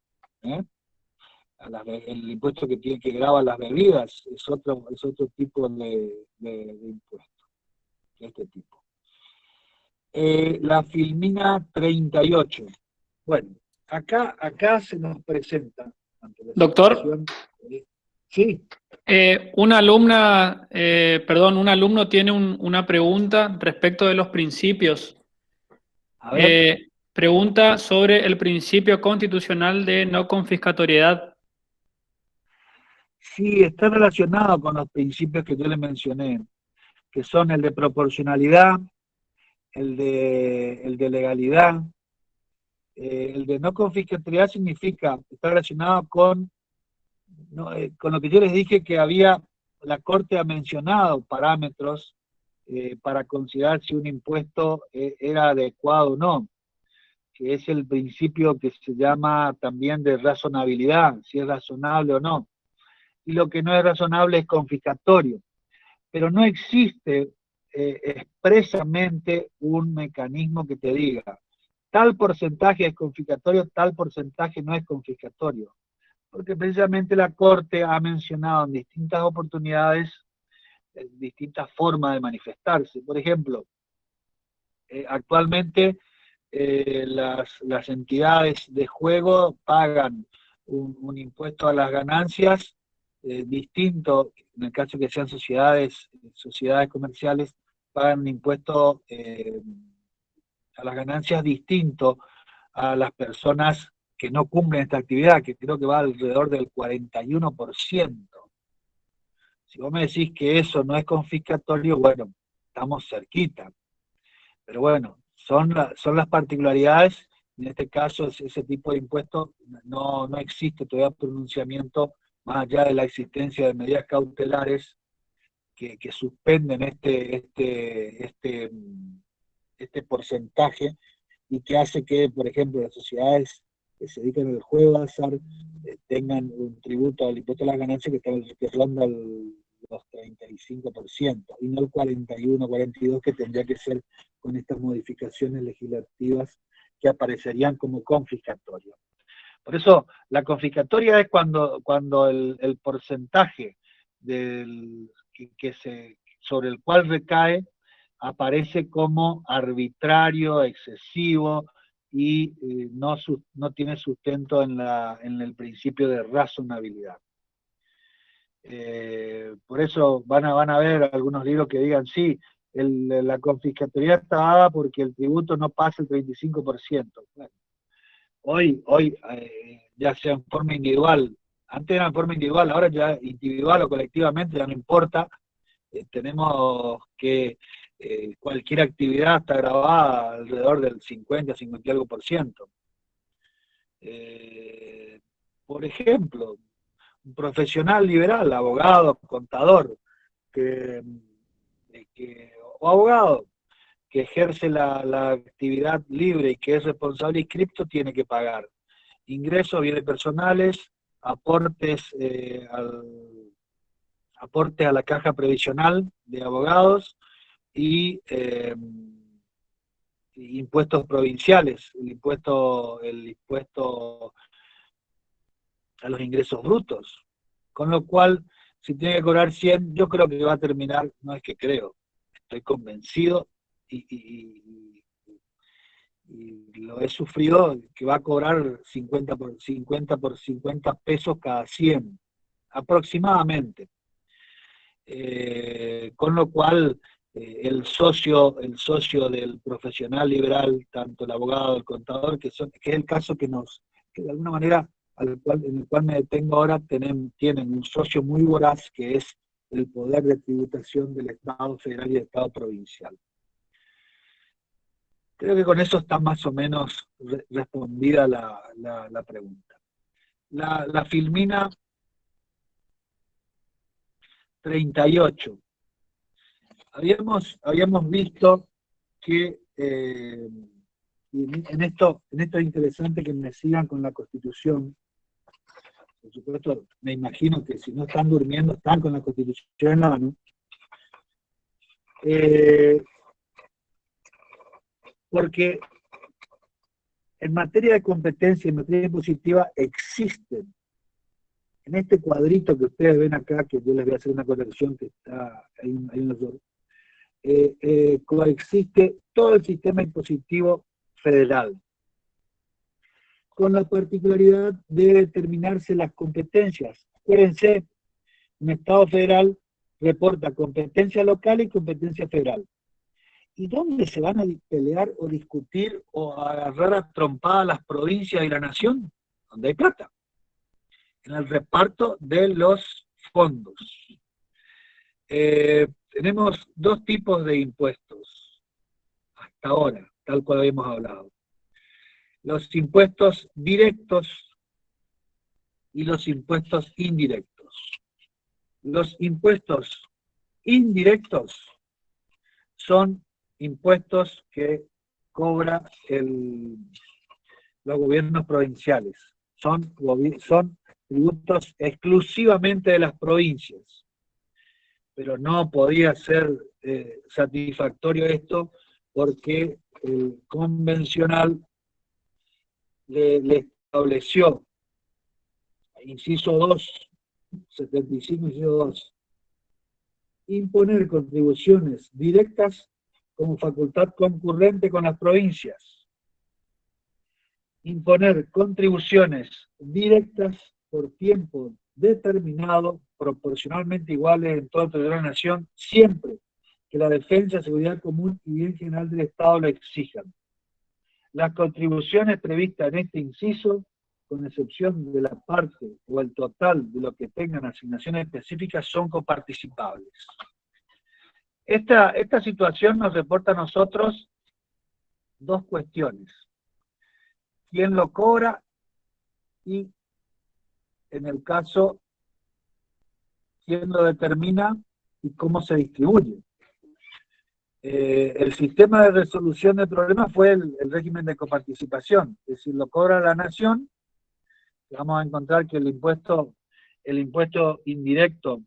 El impuesto que grava las bebidas es otro tipo de impuesto, de este tipo. La filmina 38. Bueno, Acá se nos presenta ante la Doctor, situación, sí, una alumna, un alumno tiene una pregunta respecto de los principios. a ver, Pregunta sobre el principio constitucional de no confiscatoriedad. sí, está relacionado con los principios que yo le mencioné, que son el de proporcionalidad, el de legalidad. El de no confiscatoriedad significa, está relacionado con, no, con lo que yo les dije que la Corte ha mencionado parámetros para considerar si un impuesto era adecuado o no, que es el principio que se llama también de razonabilidad, si es razonable o no. Y lo que no es razonable es confiscatorio. Pero no existe expresamente un mecanismo que te diga, tal porcentaje es confiscatorio, tal porcentaje no es confiscatorio. Porque precisamente la Corte ha mencionado en distintas oportunidades distintas formas de manifestarse. Por ejemplo, actualmente las entidades de juego pagan un impuesto a las ganancias distinto, en el caso que sean sociedades comerciales, pagan un impuesto a las ganancias distinto a las personas que no cumplen esta actividad, que creo que va alrededor del 41%. Si vos me decís que eso no es confiscatorio, bueno, estamos cerquita. Pero bueno, son las particularidades. En este caso, ese tipo de impuestos no existe todavía pronunciamiento más allá de la existencia de medidas cautelares que suspenden este porcentaje y que hace que, por ejemplo, las sociedades que se dedican al juego de azar tengan un tributo al impuesto a las ganancias que ronda los 35%, y no el 41, 42 que tendría que ser con estas modificaciones legislativas que aparecerían como confiscatorias. Por eso, la confiscatoria es cuando el porcentaje sobre el cual recae aparece como arbitrario, excesivo y no tiene sustento en el principio de razonabilidad. Por eso van a ver algunos libros que digan, sí, la confiscatoria está dada porque el tributo no pasa el 35%. Bueno, hoy ya sea en forma individual, antes era en forma individual, ahora ya individual o colectivamente, ya no importa, tenemos que cualquier actividad está grabada alrededor del 50, 50 y algo por ciento. Por ejemplo, un profesional liberal, abogado, contador, o abogado que ejerce la actividad libre y que es responsable inscripto, tiene que pagar ingresos, bienes personales, aportes a la caja previsional de abogados y impuestos provinciales, el impuesto a los ingresos brutos. Con lo cual, si tiene que cobrar 100, yo creo que va a terminar, no es que creo, estoy convencido y lo he sufrido, que va a cobrar 50 por 50 pesos cada 100, aproximadamente. Con lo cual, el socio del profesional liberal, tanto el abogado, el contador, que es el caso que de alguna manera, en el cual me detengo ahora, tienen un socio muy voraz, que es el poder de tributación del Estado federal y del Estado provincial. Creo que con eso está más o menos respondida la pregunta. La filmina 38. Habíamos visto que, en esto es interesante que me sigan con la Constitución. Por supuesto, me imagino que si no están durmiendo, están con la Constitución en la mano. Porque en materia de competencia, en materia impositiva, existen, en este cuadrito que ustedes ven acá, que yo les voy a hacer una corrección que está ahí en los dos, coexiste todo el sistema impositivo federal. con la particularidad de determinarse las competencias. Acuérdense, un Estado federal reporta competencia local y competencia federal. ¿Y dónde se van a pelear o discutir o agarrar a trompadas las provincias y la nación? Donde hay plata. En el reparto de los fondos. Tenemos dos tipos de impuestos hasta ahora, tal cual habíamos hablado. Los impuestos directos y los impuestos indirectos. Los impuestos indirectos son impuestos que cobran los gobiernos provinciales. Son tributos exclusivamente de las provincias. Pero no podía ser satisfactorio esto porque el convencional le estableció, inciso 2, 75, inciso 2, imponer contribuciones directas como facultad concurrente con las provincias. Imponer contribuciones directas por tiempo determinado, proporcionalmente iguales en todo el territorio de la nación, siempre que la defensa, seguridad común y bien general del Estado lo exijan. Las contribuciones previstas en este inciso, con excepción de la parte o el total de lo que tengan asignaciones específicas, son coparticipables. Esta situación nos reporta a nosotros dos cuestiones. ¿Quién lo cobra? Y, en el caso, ¿quién lo determina y cómo se distribuye? El sistema de resolución del problema fue el régimen de coparticipación, es decir, lo cobra la nación. Vamos a encontrar que el impuesto indirecto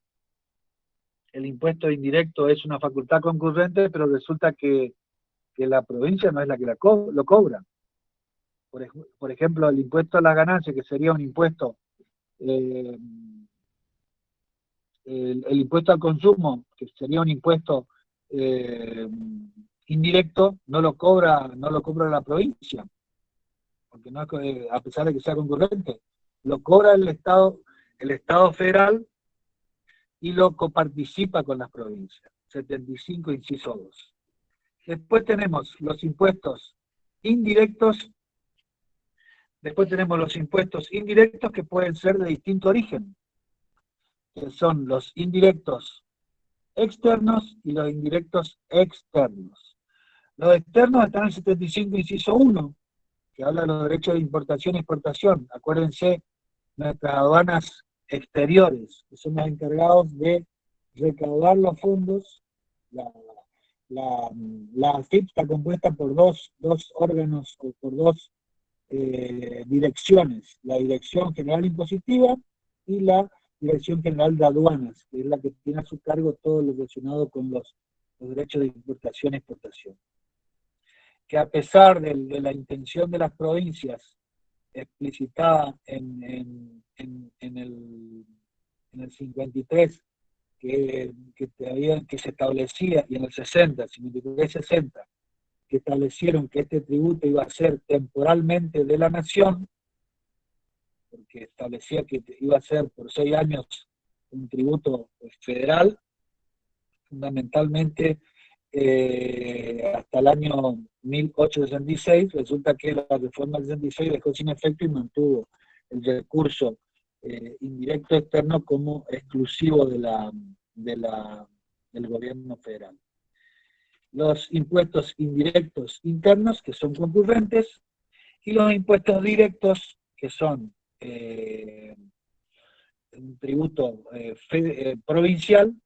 es una facultad concurrente, pero resulta que la provincia no es la que lo cobra. Por ejemplo, el impuesto a las ganancias, que sería un impuesto, el impuesto al consumo, que sería un impuesto indirecto, no lo cobra la provincia, porque no, a pesar de que sea concurrente, lo cobra el Estado federal y lo coparticipa con las provincias. 75, inciso 2. Después tenemos los impuestos indirectos. Después tenemos los impuestos indirectos que pueden ser de distinto origen, que son los indirectos externos y los indirectos externos. Los externos están en el 75, inciso 1, que habla de los derechos de importación y exportación. Acuérdense, nuestras aduanas exteriores, que son los encargados de recaudar los fondos. La AFIP está compuesta por dos órganos, o por dos direcciones, la Dirección General Impositiva y la Dirección General de Aduanas, que es la que tiene a su cargo todo lo relacionado con los derechos de importación y exportación. Que a pesar de la intención de las provincias explicitada en el 53, que se establecía, y en el 60, 53-60, que establecieron que este tributo iba a ser temporalmente de la nación, porque establecía que iba a ser por 6 años un tributo federal, fundamentalmente hasta el año 1866, resulta que la reforma del 66 dejó sin efecto y mantuvo el recurso indirecto externo como exclusivo del gobierno federal. Los impuestos indirectos internos, que son concurrentes, y los impuestos directos, que son un tributo provincial,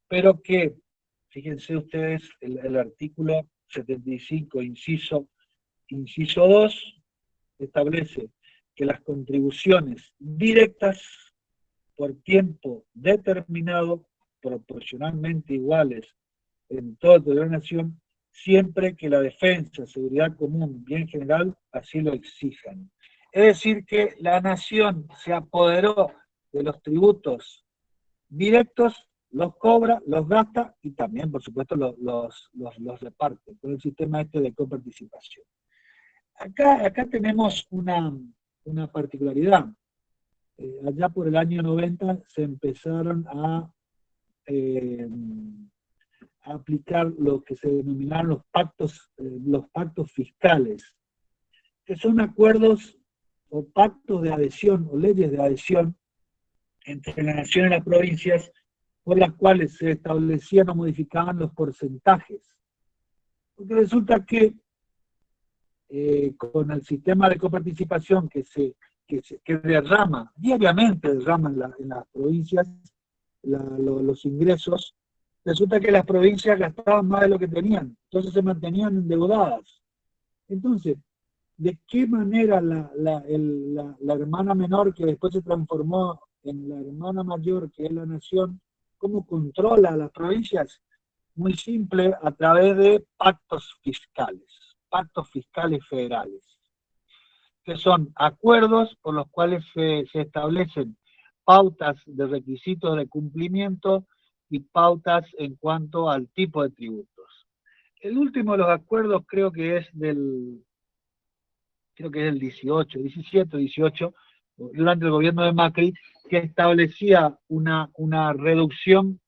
pero que, fíjense ustedes, el artículo 75, inciso 2, establece que las contribuciones directas por tiempo determinado, proporcionalmente iguales en toda la nación, siempre que la defensa, seguridad común, bien general, así lo exijan. Es decir, que la nación se apoderó de los tributos directos, los cobra, los gasta y también, por supuesto, los reparte, con el sistema este de coparticipación. Acá tenemos una particularidad. Allá por el año 90 se empezaron a aplicar lo que se denominaron los pactos fiscales, que son acuerdos o pactos de adhesión o leyes de adhesión entre la nación y las provincias, por las cuales se establecían o modificaban los porcentajes. Porque resulta que con el sistema de coparticipación que derrama, diariamente derrama en las provincias los ingresos, resulta que las provincias gastaban más de lo que tenían, entonces se mantenían endeudadas. Entonces, ¿de qué manera la hermana menor, que después se transformó en la hermana mayor, que es la nación, cómo controla a las provincias? Muy simple, a través de pactos fiscales federales, que son acuerdos por los cuales se establecen pautas de requisitos de cumplimiento y pautas en cuanto al tipo de tributos. El último de los acuerdos creo que es del 17 o 18, durante el gobierno de Macri, que establecía una reducción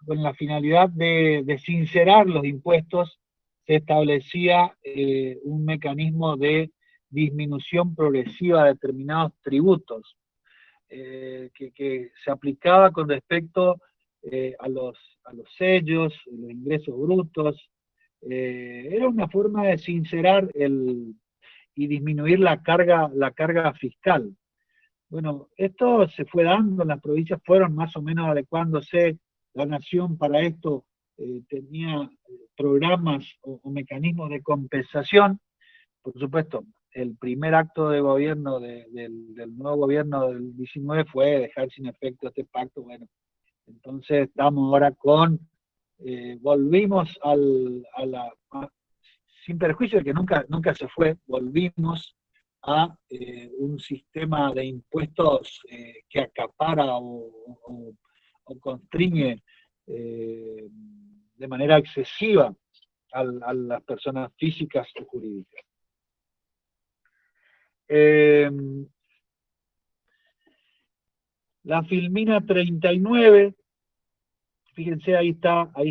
con la finalidad de sincerar los impuestos. Se establecía un mecanismo de disminución progresiva de determinados tributos, que se aplicaba con respecto a los sellos, los ingresos brutos. Era una forma de sincerar y disminuir la carga fiscal. Bueno, esto se fue dando, las provincias fueron más o menos adecuándose, la nación para esto tenía programas o mecanismos de compensación. Por supuesto, el primer acto de gobierno del nuevo gobierno del 19 fue dejar sin efecto este pacto. Bueno, entonces estamos ahora volvimos sin perjuicio de que nunca se fue, volvimos a un sistema de impuestos que acapara o constriñe de manera excesiva a las personas físicas o jurídicas. La Filmina 39, fíjense, ahí está la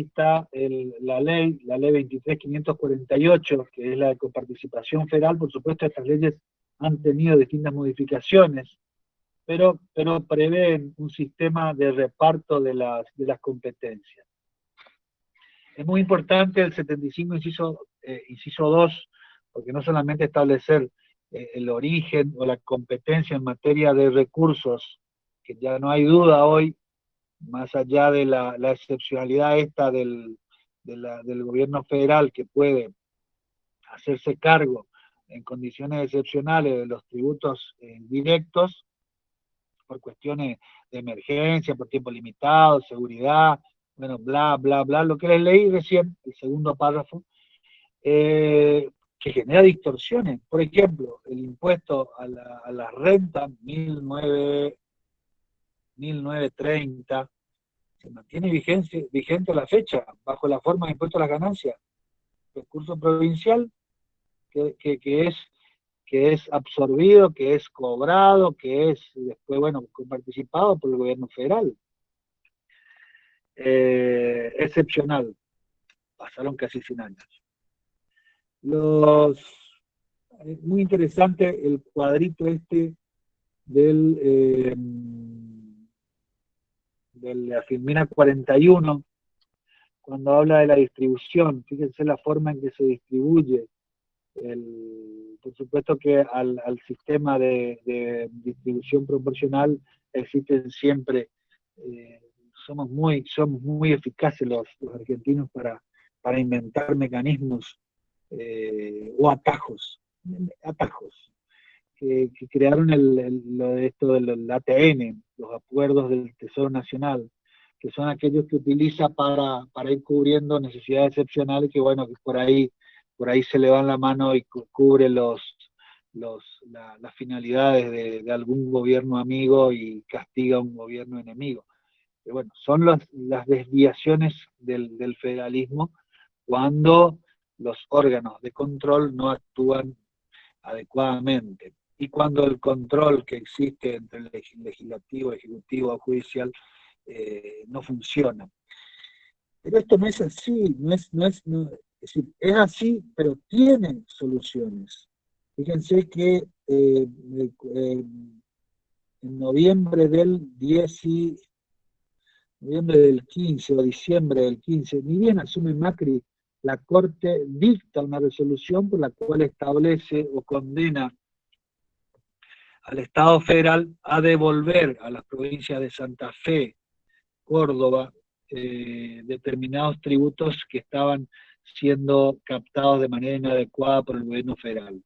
ley 23.548, que es la de coparticipación federal. Por supuesto, estas leyes han tenido distintas modificaciones, pero prevén un sistema de reparto de las competencias. Es muy importante el 75 inciso 2, porque no solamente establecer el origen o la competencia en materia de recursos, que ya no hay duda hoy, más allá de la excepcionalidad esta del gobierno federal, que puede hacerse cargo en condiciones excepcionales de los tributos directos, por cuestiones de emergencia, por tiempo limitado, seguridad, bueno, bla, bla, bla, lo que les leí recién, el segundo párrafo, que genera distorsiones. Por ejemplo, el impuesto a la renta, 1930, se mantiene vigente a la fecha, bajo la forma de impuesto a las ganancias, recurso provincial, que es absorbido, que es cobrado, que es después, bueno, participado por el gobierno federal. Excepcional. Pasaron casi 100 años. Muy interesante el cuadrito este de la Filmina 41, cuando habla de la distribución. Fíjense la forma en que se distribuye. Por supuesto que al sistema de distribución proporcional existen siempre, somos muy eficaces los argentinos para inventar mecanismos o atajos que crearon lo de esto del ATN, los acuerdos del Tesoro Nacional, que son aquellos que utiliza para ir cubriendo necesidades excepcionales, que bueno, que por ahí se le van la mano y cubre las finalidades de algún gobierno amigo y castiga a un gobierno enemigo. Pero bueno, son las desviaciones del federalismo cuando los órganos de control no actúan adecuadamente. Y cuando el control que existe entre el legislativo, ejecutivo o judicial no funciona. Pero esto no es así, es decir, es así, pero tiene soluciones. Fíjense que en noviembre del 15 o diciembre del 15, ni bien asume Macri, la Corte dicta una resolución por la cual establece o condena al Estado federal a devolver a las provincias de Santa Fe, Córdoba, determinados tributos que estaban siendo captados de manera inadecuada por el gobierno federal.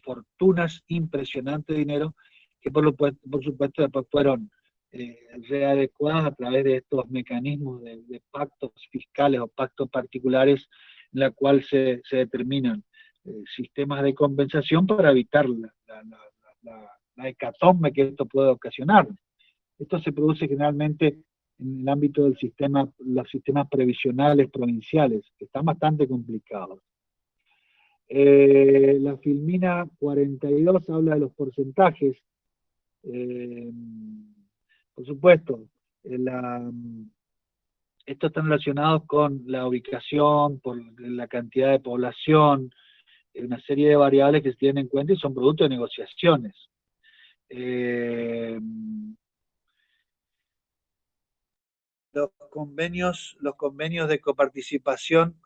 Fortunas, impresionante dinero, que por supuesto después fueron readecuadas a través de estos mecanismos de pactos fiscales o pactos particulares en la cual se determinan sistemas de compensación para evitar la hecatombe que esto puede ocasionar. Esto se produce generalmente en el ámbito del sistema, los sistemas previsionales provinciales, que están bastante complicados. La filmina 42 habla de los porcentajes. Por supuesto, estos están relacionados con la ubicación, por la cantidad de población, una serie de variables que se tienen en cuenta y son producto de negociaciones. Los convenios de coparticipación,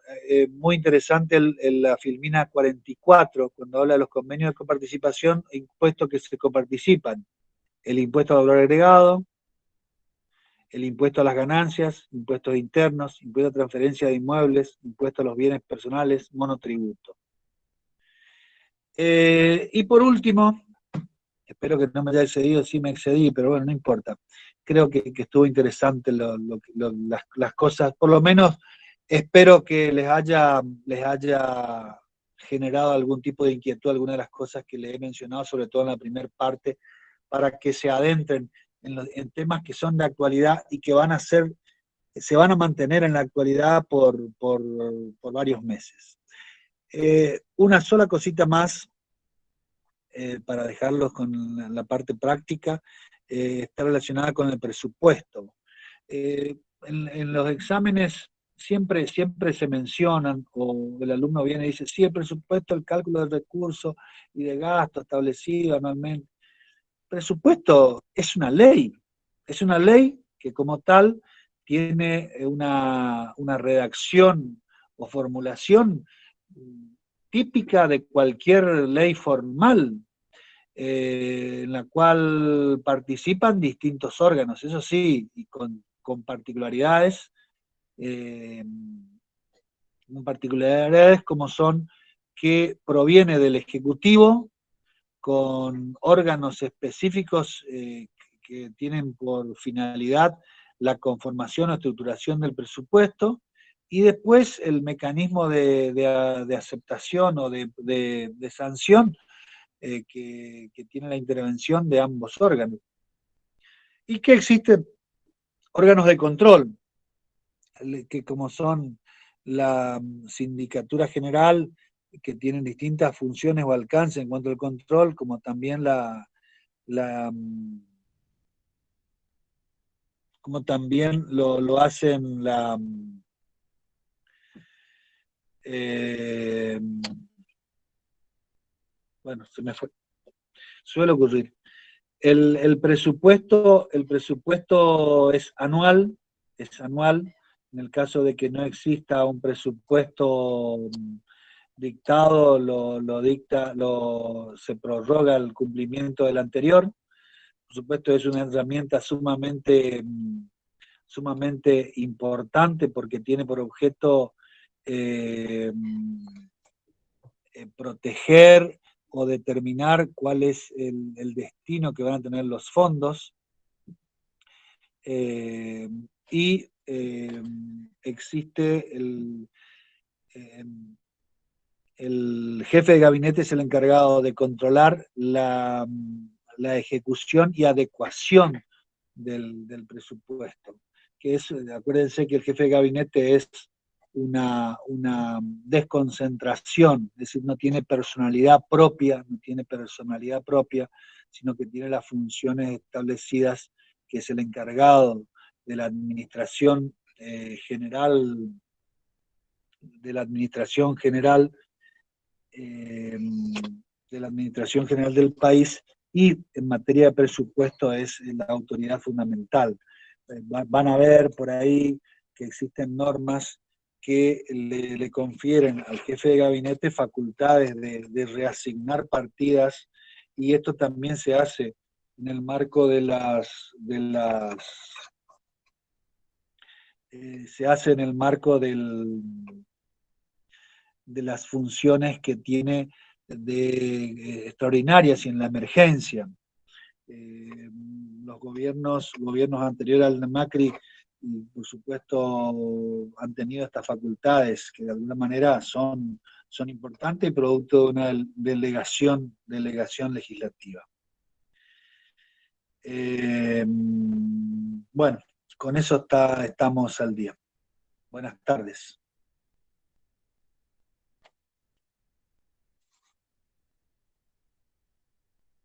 muy interesante la filmina 44, cuando habla de los convenios de coparticipación, impuestos que se coparticipan, el impuesto al valor agregado, el impuesto a las ganancias, impuestos internos, impuesto a transferencia de inmuebles, impuesto a los bienes personales, monotributo. Y por último, espero que no me haya excedido, sí me excedí, pero bueno, no importa. Creo que estuvo interesante las cosas, por lo menos espero que les haya generado algún tipo de inquietud alguna de las cosas que les he mencionado, sobre todo en la primera parte, para que se adentren en temas que son de actualidad y que se van a mantener en la actualidad por varios meses. Una sola cosita más, para dejarlos con la parte práctica, está relacionada con el presupuesto. En los exámenes siempre se mencionan, o el alumno viene y dice, sí, el presupuesto, el cálculo de recursos y de gasto establecido anualmente. El presupuesto es una ley que como tal tiene una redacción o formulación típica de cualquier ley formal, en la cual participan distintos órganos, eso sí, y con particularidades, como son que proviene del Ejecutivo, con órganos específicos que tienen por finalidad la conformación o estructuración del presupuesto, y después el mecanismo de aceptación o de sanción que tiene la intervención de ambos órganos. Y que existen órganos de control, que como son la Sindicatura General, que tienen distintas funciones o alcances en cuanto al control, como también como también lo hacen bueno, se me fue, suele ocurrir. El presupuesto es anual, en el caso de que no exista un presupuesto dictado, se prorroga el cumplimiento del anterior. Por supuesto, es una herramienta sumamente importante porque tiene por objeto proteger o determinar cuál es el destino que van a tener los fondos, y existe el jefe de gabinete, es el encargado de controlar la ejecución y adecuación del presupuesto, que es, acuérdense que el jefe de gabinete es una desconcentración, es decir, no tiene personalidad propia, sino que tiene las funciones establecidas, que es el encargado de la administración general, del país, y en materia de presupuesto es la autoridad fundamental. Van a ver por ahí que existen normas que le confieren al jefe de gabinete facultades de reasignar partidas, y esto también se hace en el marco se hace en el marco de las funciones que tiene extraordinarias y en la emergencia. Los gobiernos anteriores al de Macri, por supuesto, han tenido estas facultades que de alguna manera son importantes y producto de una delegación legislativa. Bueno, con eso estamos al día. Buenas tardes.